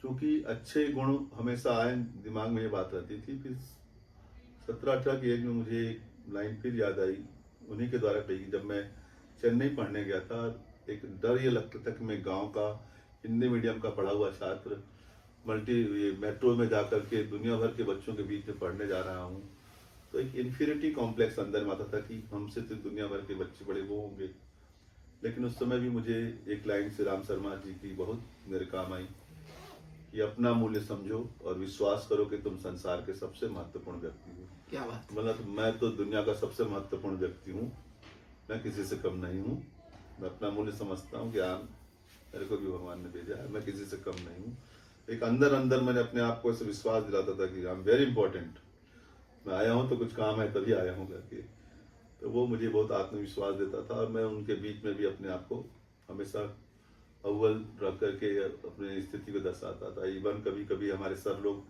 क्योंकि अच्छे गुण हमेशा आए, दिमाग में ये बात रहती थी। फिर 17-18 की एज में मुझे एक लाइन फिर याद आई, उन्हीं के द्वारा कही। जब मैं चेन्नई पढ़ने गया था, एक डर ये लगता था कि मैं गांव का हिंदी मीडियम का पढ़ा हुआ छात्र ये मेट्रो में जा करके दुनिया भर के बच्चों के बीच में पढ़ने जा रहा हूँ, तो एक इन्फीरियरिटी कॉम्प्लेक्स अंदर में आता था कि हमसे तो दुनिया भर के बच्चे बड़े वो होंगे। लेकिन उस समय भी मुझे एक लाइन से राम शर्मा जी की बहुत मेरे काम आई कि अपना मूल्य समझो और विश्वास करो कि तुम संसार के सबसे महत्वपूर्ण व्यक्ति हो। क्या बात। मतलब मैं तो दुनिया का सबसे महत्वपूर्ण व्यक्ति हूँ, मैं किसी से कम नहीं हूँ। मैं अपना मूल्य समझता हूँ कि मेरे को भी भगवान ने भेजा है, मैं किसी से कम नहीं हूँ। एक अंदर अंदर मैंने अपने आप को ऐसे विश्वास दिलाता था कि आई एम वेरी इंपॉर्टेंट, मैं आया हूँ तो कुछ काम है तभी आया हूँ करके। तो वो मुझे बहुत आत्मविश्वास देता था और मैं उनके बीच में भी अपने आप को हमेशा अव्वल रख करके अपनी स्थिति को दर्शाता था। इवन कभी कभी हमारे सर लोग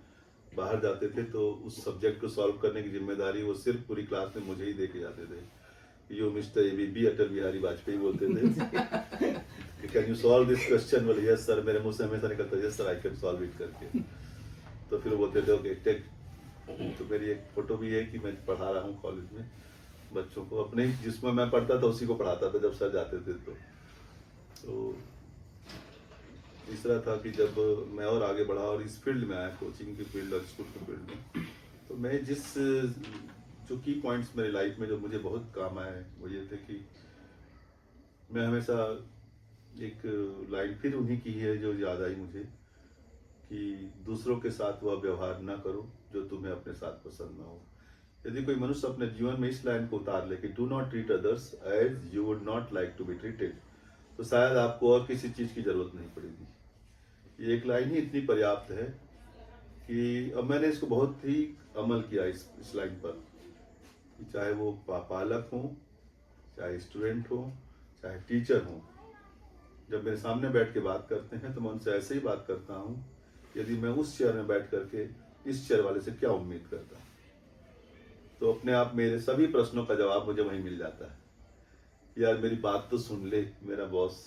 बाहर जाते थे तो उस सब्जेक्ट को सॉल्व करने की जिम्मेदारी वो सिर्फ पूरी क्लास में मुझे ही दे के जाते थे। यो मिस्टर ABB अटल बिहारी वाजपेयी बोलते थे, can you solve this question? बोले यस सर, मेरे मुंह से हमेशा निकलता yes sir I can solve it करके। तो फिर बोलते थे ओके टेक। तो मेरी एक फोटो भी है कि मैं पढ़ा रहा हूँ कॉलेज में बच्चों को, अपने जिसमें मैं पढ़ता था उसी को पढ़ाता था जब सर जाते थे। तो तीसरा था कि जब मैं और आगे बढ़ा और इस फील्ड में आया, कोचिंग की फील्ड और स्कूल की फील्ड में, तो मैं जो की पॉइंट्स मेरी लाइफ में जो मुझे बहुत काम आए वो ये थे कि मैं हमेशा एक लाइन फिर उन्हीं की है जो याद आई मुझे कि दूसरों के साथ वह व्यवहार न करो जो तुम्हें अपने साथ पसंद ना हो। यदि कोई मनुष्य अपने जीवन में इस लाइन को उतार ले कि do not treat others as you would not like to be treated, तो शायद आपको और किसी चीज़ की जरूरत नहीं पड़ेगी। ये एक लाइन ही इतनी पर्याप्त है कि अब मैंने इसको बहुत ही अमल किया इस लाइन पर, कि चाहे वो पालक हो, चाहे स्टूडेंट हो, चाहे टीचर हो, जब मेरे सामने बैठ के बात करते हैं तो मैं उनसे ऐसे ही बात करता हूँ यदि मैं उस चेयर में बैठ करके इस चेयर वाले से क्या उम्मीद करता, तो अपने आप मेरे सभी प्रश्नों का जवाब मुझे वहीं मिल जाता है। यार मेरी बात तो सुन ले मेरा बॉस,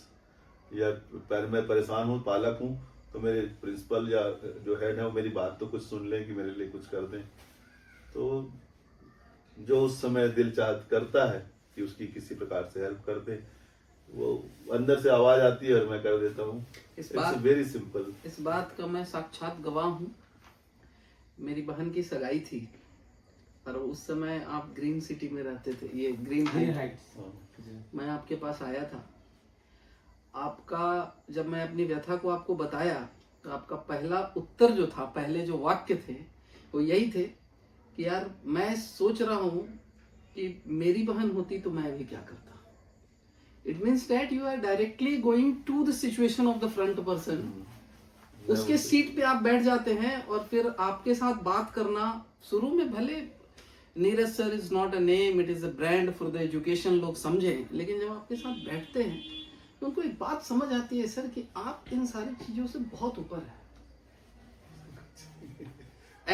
यार मैं परेशान हूँ, पालक हूँ, तो मेरे प्रिंसिपल या जो हेड है वो मेरी बात तो कुछ सुन ले कि मेरे लिए कुछ कर दें। तो जो उस समय दिल चाहत करता है कि उसकी किसी प्रकार से हेल्प कर दे, वो अंदर से आवाज आती है और मैं कर देता हूँ। It's very simple. इस बात का मैं साक्षात गवाह हूँ। मेरी बहन की सगाई थी और उस समय आप ग्रीन सिटी में रहते थे, ये ग्रीन हाइट्स। मैं आपके पास आया था। आपका जब मैं अपनी व्यथा को आपको बताया तो आपका पहला उत्तर जो था, पहले जो वाक्य थे वो यही थे कि यार मैं सोच रहा हूँ कि मेरी बहन होती तो मैं भी क्या करता। It means that you are directly going to the situation of the front person. उसके सीट पे आप बैठ जाते हैं और फिर आपके साथ बात करना शुरू में भले Neeraj sir is not a name, it is a brand for the education लोग समझे, लेकिन जब आपके साथ बैठते हैं तो उनको एक बात समझ आती है सर कि आप इन सारी चीजों से बहुत ऊपर है।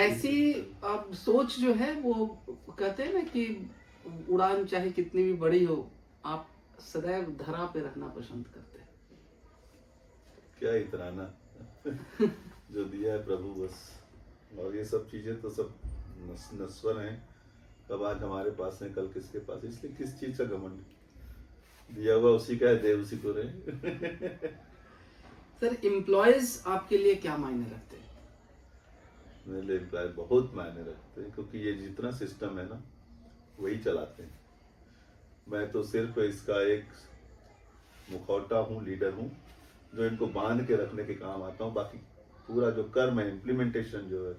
ऐसी अब सोच जो है वो कहते हैं ना कि उड़ान चाहे कितनी भी बड़ी हो, आप सदैव धरा पे रहना पसंद करते हैं। क्या इतराना जो दिया है प्रभु बस। और ये सब चीजें तो सब नश्वर हैं, कब आज हमारे पास है कल किसके पास, इसलिए किस चीज का घमंड, दिया हुआ उसी का है, दे उसी को रहे। सर एम्प्लॉयज आपके लिए क्या मायने रखते हैं? मेरे लिए एम्प्लॉय बहुत मायने रखते हैं, क्योंकि ये जितना सिस्टम है ना वही चलाते हैं। मैं तो सिर्फ इसका एक मुखौटा हूँ, लीडर हूँ, जो इनको बांध के रखने के काम आता हूँ। बाकी पूरा जो कर्म है, इम्प्लीमेंटेशन जो है,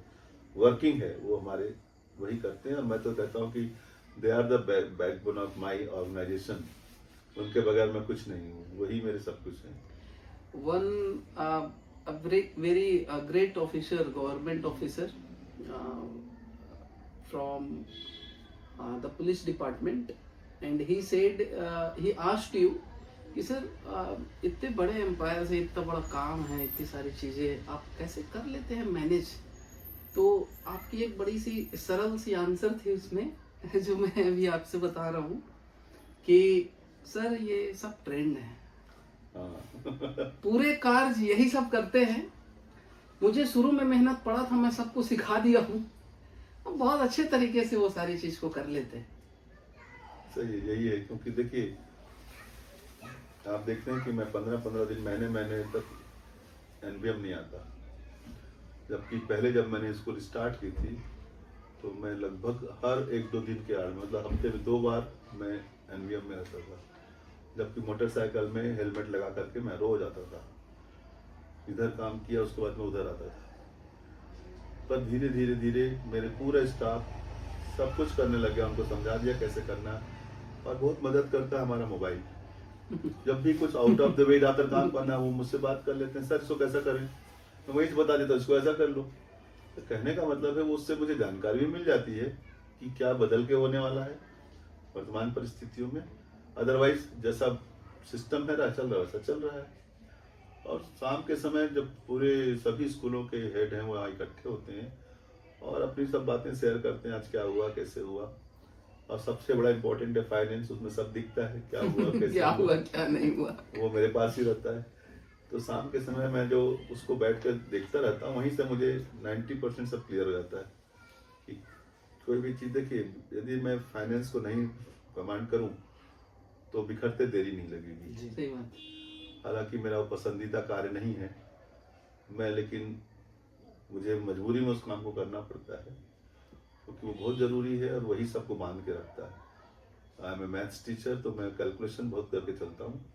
वर्किंग है, वो हमारे वही करते हैं। और मैं तो कहता हूँ कि they are the backbone of my organisation. उनके बगैर मैं कुछ नहीं हूँ, वही मेरे सब कुछ है। One very great officer, government officer from the police department, and he said he asked you कि सर इतने बड़े एम्पायर से इतना बड़ा काम है, इतनी सारी चीजें आप कैसे कर लेते हैं मैनेज। तो आपकी एक बड़ी सी सरल सी आंसर थी उसमें जो मैं अभी आपसे बता रहा हूँ कि सर ये सब ट्रेंड है, पूरे कार्य यही सब करते हैं। मुझे शुरू में मेहनत पड़ा था, मैं सबको सिखा दिया हूँ, अब बहुत अच्छे तरीके से वो सारी चीज को कर लेते हैं। सही यही है, क्योंकि देखिए आप देखते हैं कि मैं 15-15 दिन महीने तक एनबीएम नहीं आता, जबकि पहले जब मैंने स्कूल स्टार्ट की थी तो मैं लगभग हर 1-2 दिन के आड़ में, मतलब हफ्ते में 2 बार मैं एनवीएम में रहता था, जबकि मोटरसाइकिल में हेलमेट लगा करके मैं रोज आता था। इधर काम किया, उसके बाद मैं उधर आता था। पर धीरे धीरे धीरे मेरे पूरा स्टाफ सब कुछ करने लग गया, उनको समझा दिया कैसे करना है। और बहुत मदद करता है हमारा मोबाइल। जब भी कुछ आउट ऑफ द वे जाकर काम करना है वो मुझसे बात कर लेते हैं, सर इसको कैसा करें, तो वही बता देता हूँ इसको ऐसा कर लो। तो कहने का मतलब है वो उससे मुझे जानकारी भी मिल जाती है कि क्या बदल के होने वाला है वर्तमान परिस्थितियों में। अदरवाइज जैसा सिस्टम है चल रहा है वैसा चल रहा है। और शाम के समय जब पूरे सभी स्कूलों के हेड हैं वहाँ इकट्ठे होते हैं और अपनी सब बातें शेयर करते हैं, आज क्या हुआ कैसे हुआ। और सबसे बड़ा इम्पोर्टेंट है फाइनेंस, उसमें सब दिखता है क्या हुआ कैसे क्या हुआ क्या नहीं हुआ, वो मेरे पास ही रहता है। तो शाम के समय मैं जो उसको बैठ कर देखता रहता हूँ, वहीं से मुझे 90% सब क्लियर हो जाता है कि कोई भी चीज़। देखिए, यदि मैं फाइनेंस को नहीं कमांड करूँ तो बिखरते देरी नहीं लगेगी। सही बात। हालांकि मेरा वो पसंदीदा कार्य नहीं है लेकिन मुझे मजबूरी में उस काम को करना पड़ता है क्योंकि वो बहुत ज़रूरी है और वही सबको बांध के रखता है। I am a maths teacher, तो मैं कैलकुलेशन बहुत करके चलता हूँ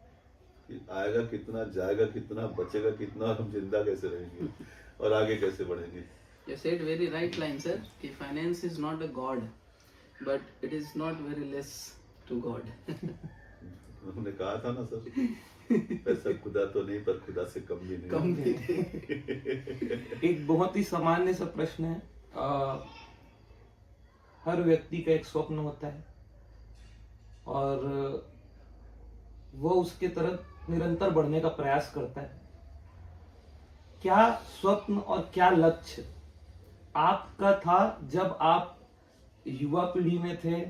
कि आएगा कितना, जाएगा कितना, बचेगा कितना और हम जिंदा कैसे रहेंगे और आगे कैसे बढ़ेंगे। You said very right line, sir, कि finance is not a god, but it is not very less to God. उन्होंने कहा था ना सर, पैसा खुदा तो नहीं पर खुदा से कम भी नहीं। कम भी एक बहुत ही सामान्य सा प्रश्न है। हर व्यक्ति का एक स्वप्न होता है और वो उसके तरफ निरंतर बढ़ने का प्रयास करता है। क्या स्वप्न और क्या लक्ष्य आपका था जब आप युवा पीढ़ी में थे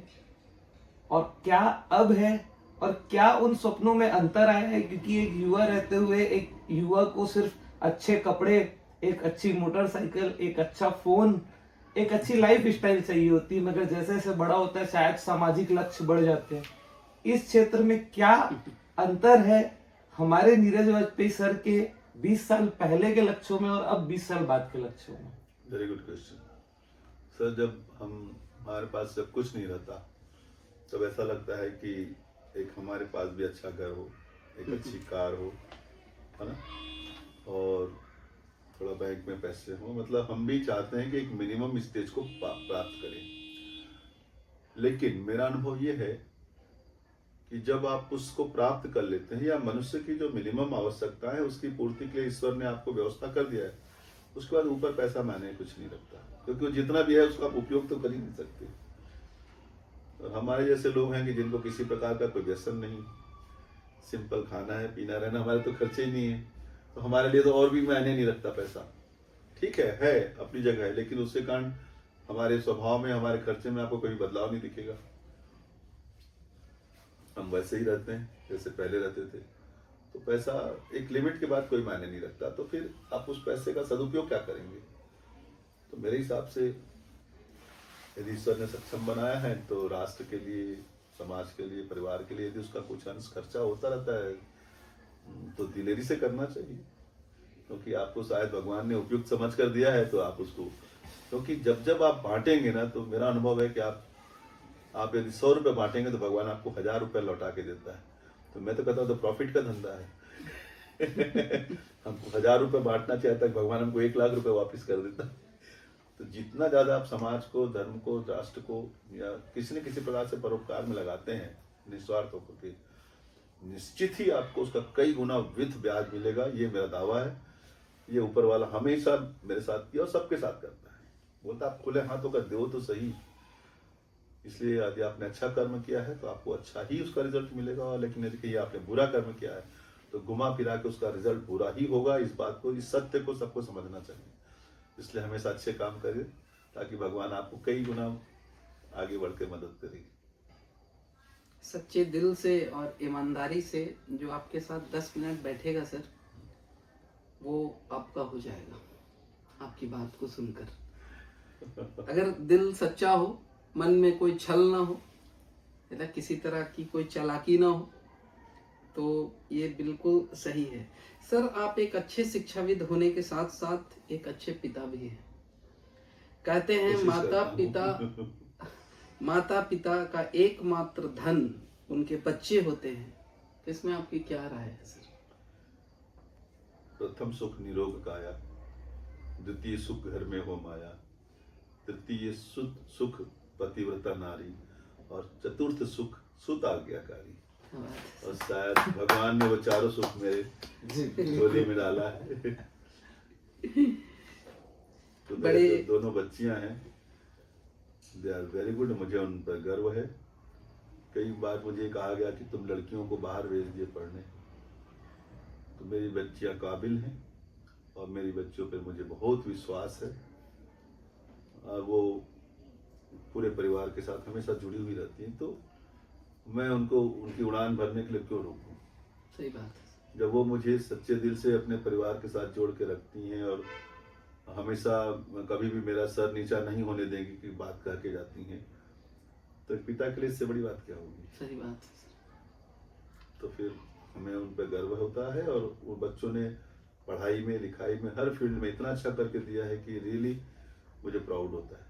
और क्या अब है, और क्या उन सपनों में अंतर आया है? क्योंकि एक युवा रहते हुए एक युवा को सिर्फ अच्छे कपड़े, एक अच्छी मोटरसाइकिल, एक अच्छा फोन, एक अच्छी लाइफ स्टाइल चाहिए होती है, मगर जैसे जैसे बड़ा होता है शायद सामाजिक लक्ष्य बढ़ जाते हैं। इस क्षेत्र में क्या अंतर है हमारे नीरज वाजपेयी सर के 20 साल पहले के लक्ष्यों में और अब 20 साल बाद के लक्ष्यों में? Very good question sir. जब हमारे पास जब कुछ नहीं रहता तब ऐसा लगता है कि एक हमारे पास भी अच्छा घर हो, एक अच्छी कार हो, है ना, और थोड़ा बैंक में पैसे हो। मतलब हम भी चाहते हैं कि एक मिनिमम स्टेज को प्राप्त करें। लेकिन मेरा अनुभव ये है कि जब आप उसको प्राप्त कर लेते हैं या मनुष्य की जो मिनिमम आवश्यकता है उसकी पूर्ति के लिए ईश्वर ने आपको व्यवस्था कर दिया है, उसके बाद ऊपर पैसा मायने कुछ नहीं रखता, क्योंकि वो जितना भी है उसका आप उपयोग तो कर ही नहीं सकते। और हमारे जैसे लोग हैं कि जिनको किसी प्रकार का कोई व्यसन नहीं, सिंपल खाना है पीना रहना, हमारे तो खर्चे ही नहीं है, तो हमारे लिए तो और भी मायने नहीं रखता पैसा। ठीक है अपनी जगह है, लेकिन उसके कारण हमारे स्वभाव में, हमारे खर्चे में आपको कोई बदलाव नहीं दिखेगा। हम वैसे ही रहते हैं जैसे पहले रहते थे। तो पैसा एक लिमिट के बाद कोई मायने नहीं रखता, तो फिर आप उस पैसे का सदुपयोग क्या करेंगे? तो मेरे हिसाब से यदि ईश्वर ने सक्षम बनाया है तो राष्ट्र के लिए, समाज के लिए, परिवार के लिए यदि उसका कुछ अंश खर्चा होता रहता है तो दिलेरी से करना चाहिए, क्योंकि आपको शायद भगवान ने उपयुक्त समझ कर दिया है। तो आप उसको, क्योंकि जब आप बांटेंगे ना, तो मेरा अनुभव है कि आप यदि 100 रुपये बांटेंगे तो भगवान आपको 1000 रुपये लौटा के देता है। तो मैं तो कहता हूँ तो प्रॉफिट का धंधा है। हमको 1000 रुपये बांटना चाहता है, भगवान हमको 1 लाख रुपए वापस कर देता है। तो जितना ज़्यादा आप समाज को, धर्म को, राष्ट्र को या किसी न किसी प्रकार से परोपकार में लगाते हैं निस्वार्थ होकर के, निश्चित ही आपको उसका कई गुना विथ ब्याज मिलेगा। ये मेरा दावा है। ये ऊपर वाला हमेशा मेरे साथ किया और सबके साथ करता है। बोलता आप खुले हाथों का दो तो सही। इसलिए यदि आपने अच्छा कर्म किया है तो आपको अच्छा ही उसका रिजल्ट मिलेगा, लेकिन यदि आपने बुरा कर्म किया है तो घुमा फिरा के उसका रिजल्ट बुरा ही होगा। इस बात को, इस सत्य को सबको समझना चाहिए। इसलिए हमेशा अच्छे काम करिए ताकि भगवान आपको कई गुना आगे बढ़ के मदद करेगी। सच्चे दिल से और ईमानदारी से जो आपके साथ 10 मिनट बैठेगा सर, वो आपका हो जाएगा आपकी बात को सुनकर। अगर दिल सच्चा हो, मन में कोई छल ना हो, या किसी तरह की कोई चालाकी ना हो, तो ये बिल्कुल सही है सर। आप एक अच्छे शिक्षाविद होने के साथ साथ एक अच्छे पिता भी हैं। कहते हैं कोशिश करता हूँ। माता पिता का एकमात्र धन उनके बच्चे होते हैं। तो इसमें आपकी क्या राय है सर? प्रथम सुख निरोग काया, द्वितीय सुख घर में हो माया, तृतीय सुख पतिव्रता नारी, और चतुर्थ सुख सुत आज्ञाकारी। और शायद भगवान ने वो चारों सुख मेरे झोली में डाला है। तो बड़े दोनों बच्चियां हैं, दे आर वेरी गुड, मुझे उन पर गर्व है। कई बार मुझे कहा गया कि तुम लड़कियों को बाहर भेज दिए पढ़ने, तो मेरी बच्चियां काबिल हैं और मेरी बच्चियों पर मुझे बहुत विश्वास है, और वो पूरे परिवार के साथ हमेशा जुड़ी हुई रहती हैं। तो मैं उनको उनकी उड़ान भरने के लिए क्यों रोकूं? सही बात है। जब वो मुझे सच्चे दिल से अपने परिवार के साथ जोड़ के रखती हैं और हमेशा कभी भी मेरा सर नीचा नहीं होने देंगी कि बात कह के जाती हैं, तो एक पिता के लिए इससे बड़ी बात क्या होगी? सही बात है सर। तो फिर हमें उन पर गर्व होता है, और वो बच्चों ने पढ़ाई में, लिखाई में, हर फील्ड में इतना अच्छा करके दिया है कि रियली मुझे प्राउड होता है।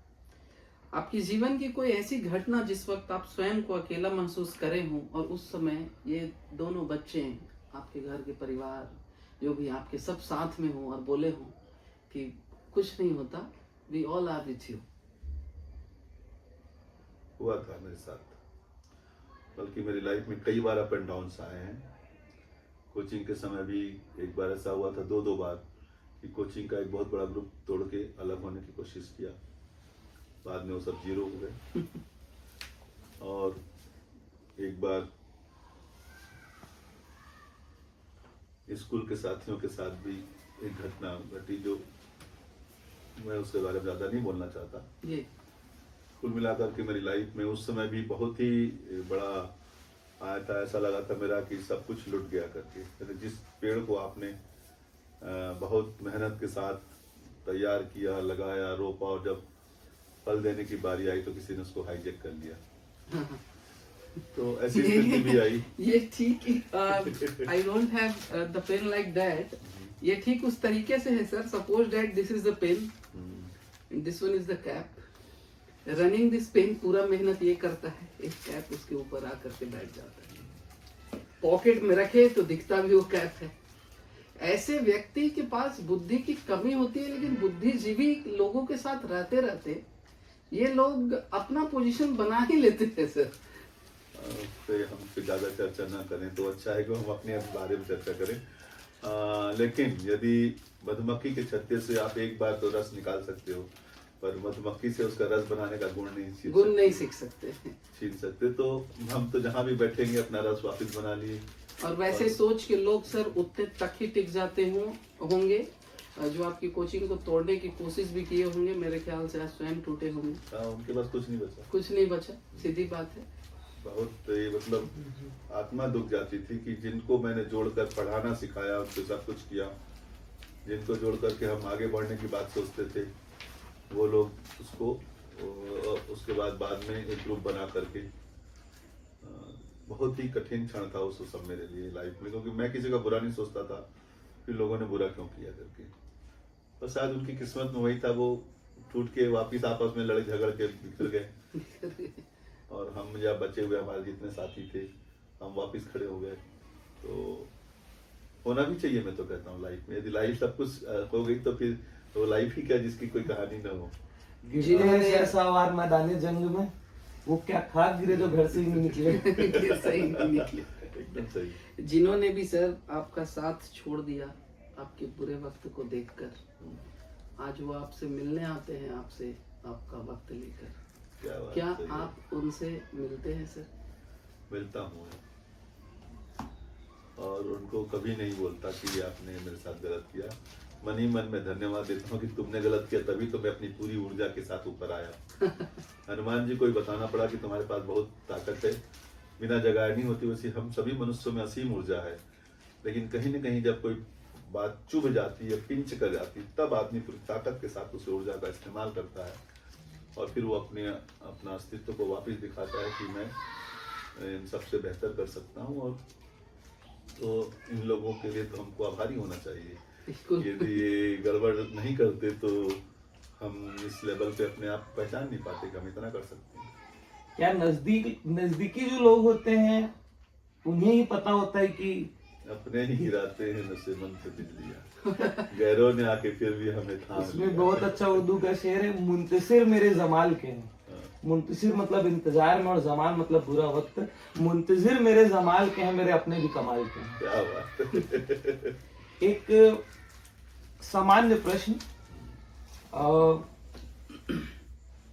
आपकी जीवन की कोई ऐसी घटना जिस वक्त आप स्वयं को अकेला महसूस करे हों, और उस समय ये दोनों बच्चे, आपके घर के परिवार जो भी आपके सब साथ में हों और बोले हों कि कुछ नहीं होता, we all are with you? हुआ था मेरे साथ, बल्कि मेरी लाइफ में कई बार अप एंड डाउन्स आए हैं। कोचिंग के समय भी एक बार ऐसा हुआ था, दो बार, कि कोचिंग का एक बहुत बड़ा ग्रुप तोड़ के अलग होने की कोशिश किया, बाद में वो सब जीरो हो गए। और एक बार स्कूल के साथियों के साथ भी एक घटना घटी, जो मैं उसके बारे में ज़्यादा नहीं बोलना चाहता। ये कुल मिलाकर के मेरी लाइफ में उस समय भी बहुत ही बड़ा आया था, ऐसा लगा था मेरा कि सब कुछ लुट गया करके। यानी जिस पेड़ को आपने बहुत मेहनत के साथ तैयार किया, लगाया, रोपा, और जब फल देने की बारी आई तो किसी ने उसको हाईजेक कर लिया। तो ऐसी स्थिति भी आई। ये ठीक, I don't have the pen like that. ये ठीक उस तरीके से है sir. Suppose that this is the pen, this one is the cap. Running this pen, पूरा मेहनत ये करता है, एक कैप उसके ऊपर आकर के बैठ जाता है। पॉकेट में रखे तो दिखता भी वो कैप है। ऐसे व्यक्ति के पास बुद्धि की कमी होती है, लेकिन बुद्धिजीवी लोगों के साथ रहते रहते ये लोग अपना पोजीशन बना ही लेते हैं सर। पे हम पे ज़्यादा चर्चा ना करें तो अच्छा है कि हम अपने बारे में चर्चा करें। लेकिन यदि मधुमक्खी के छत्ते से आप एक बार तो रस निकाल सकते हो, पर मधुमक्खी से उसका रस बनाने का गुण नहीं सीख सकते। छीन सकते। तो हम तो जहाँ भी बैठेंगे अपना रस वापस बना लिए। और वैसे सोच के लोग सर उतने तक ही टिक जाते होंगे जो आपकी कोचिंग को तोड़ने की कोशिश भी किए होंगे। मेरे ख्याल से आज स्वयं टूटे होंगे। उनके पास कुछ नहीं बचा। कुछ नहीं बचा, सीधी बात है। बहुत ये मतलब आत्मा दुख जाती थी कि जिनको मैंने जोड़कर पढ़ाना सिखाया, उनको सब कुछ किया, जिनको जोड़ करके हम आगे बढ़ने की बात सोचते थे, वो लोग उसके बाद में एक ग्रुप बना करके, बहुत ही कठिन क्षण था उस सब मेरे लिए लाइफ में, क्योंकि मैं किसी का बुरा नहीं सोचता था कि लोगों ने बुरा क्यों किया करके। पर शायद उनकी किस्मत में वही था, वो टूट के वापिस आपस में लड़े झगड़ के बिखर गए, और हम या बचे हुए हमारे जितने साथी थे हम वापिस खड़े हो गए। तो होना भी चाहिए, मैं तो कहता हूँ लाइफ में, यदि लाइफ सब कुछ हो गई तो फिर तो लाइफ ही क्या जिसकी कोई कहानी ना हो। जिन्होंने ऐसा वार मैदानी जंग में वो क्या खाक गिरे जो घर से ही नहीं निकले। सही नहीं निकले, एकदम सही। जिन्होंने भी सर आपका साथ छोड़ दिया आपके बुरे वक्त को देखकर, आज वो आपसे मिलने आते हैं, आपसे आपका वक्त लेकर। क्या आप उनसे मिलते हैं सर? मिलता हूँ, और उनको कभी नहीं बोलता कि आपने मेरे साथ गलत किया। मन ही मन में धन्यवाद देता हूँ कि तुमने गलत किया, तभी तो मैं अपनी पूरी ऊर्जा के साथ ऊपर आया। हनुमान जी को ही बताना पड़ा कि तुम्हारे पास बहुत ताकत है, बिना जगाए नहीं होती। वैसे हम सभी मनुष्यों में असीम ऊर्जा है, लेकिन कहीं न कहीं जब कोई बात चुभ जाती है, पिंच कर जाती है, तब आदमी पूरी ताकत के साथ उस ऊर्जा का इस्तेमाल करता है, और फिर वो अपना अस्तित्व को वापस दिखाता है कि मैं इन सबसे बेहतर कर सकता हूँ। और तो इन लोगों के लिए तो हमको आभारी होना चाहिए। बिल्कुल। यदि ये गड़बड़ नहीं करते तो हम इस लेवल पे अपने आप पहचान नहीं पाते कि हम इतना कर सकते हैं। क्या नजदीकी जो लोग होते हैं उन्हें ही पता होता है कि अपने ही गिराते हैं नशेमंद से बिजलियां, गैरों ने आके फिर भी हमें थाम इसमें लिया। बहुत अच्छा उर्दू का शेर है, मुंतसिर मेरे जमाल के हैं। मुंतसिर मतलब इंतजार में और जमाल मतलब बुरा वक्त। मुंतजिर मेरे जमाल के हैं, मेरे अपने भी कमाल के हैं। क्या बात। एक सामान्य प्रश्न,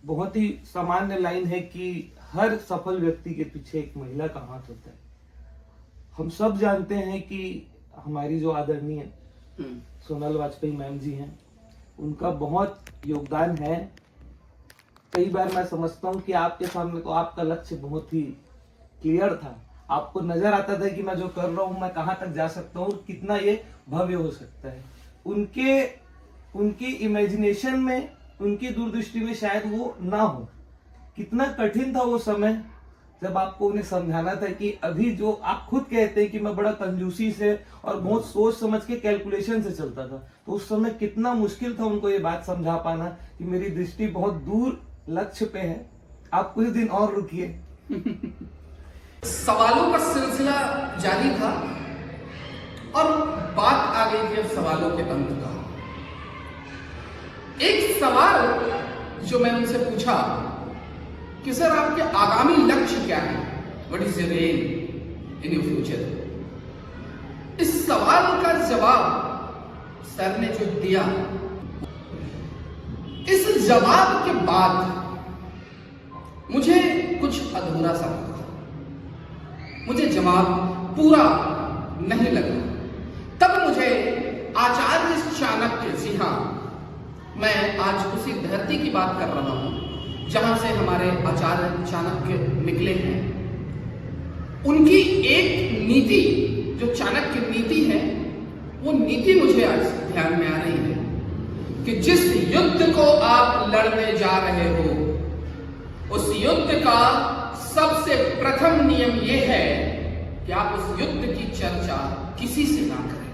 बहुत ही सामान्य लाइन है कि हर सफल व्यक्ति के पीछे एक महिला का हाथ होता है। हम सब जानते हैं कि हमारी जो आदरणीय सोनल वाजपेयी मैम जी हैं, उनका बहुत योगदान है। कई बार मैं समझता हूँ कि आपके सामने तो आपका लक्ष्य बहुत ही क्लियर था, आपको नजर आता था कि मैं जो कर रहा हूँ मैं कहाँ तक जा सकता हूँ, कितना ये भव्य हो सकता है। उनकी इमेजिनेशन में, उनकी दूरदृष्टि में शायद वो ना हो। कितना कठिन था वो समय जब आपको उन्हें समझाना था कि अभी जो आप खुद कहते हैं कि मैं बड़ा कंजूसी से और बहुत सोच समझ के कैलकुलेशन से चलता था, तो उस समय कितना मुश्किल था उनको ये बात समझा पाना कि मेरी दृष्टि बहुत दूर लक्ष्य पे है, आप कुछ दिन और रुकिए। सवालों का सिलसिला जारी था और बात आ गई थी अब सवालों के अंत का। एक सवाल जो मैंने उनसे पूछा कि सर आपके आगामी लक्ष्य क्या है, what is your aim in your future. इस सवाल का जवाब सर ने जो दिया, इस जवाब के बाद मुझे कुछ अधूरा सा लगा, मुझे जवाब पूरा नहीं लगा। तब मुझे आचार्य चाणक्य, जी हाँ, मैं आज उसी धरती की बात कर रहा हूं जहां से हमारे आचार्य चाणक्य निकले हैं। उनकी एक नीति, जो चाणक्य नीति है, वो नीति मुझे आज ध्यान में आ रही है कि जिस युद्ध को आप लड़ने जा रहे हो, उस युद्ध का सबसे प्रथम नियम यह है कि आप उस युद्ध की चर्चा किसी से ना करें।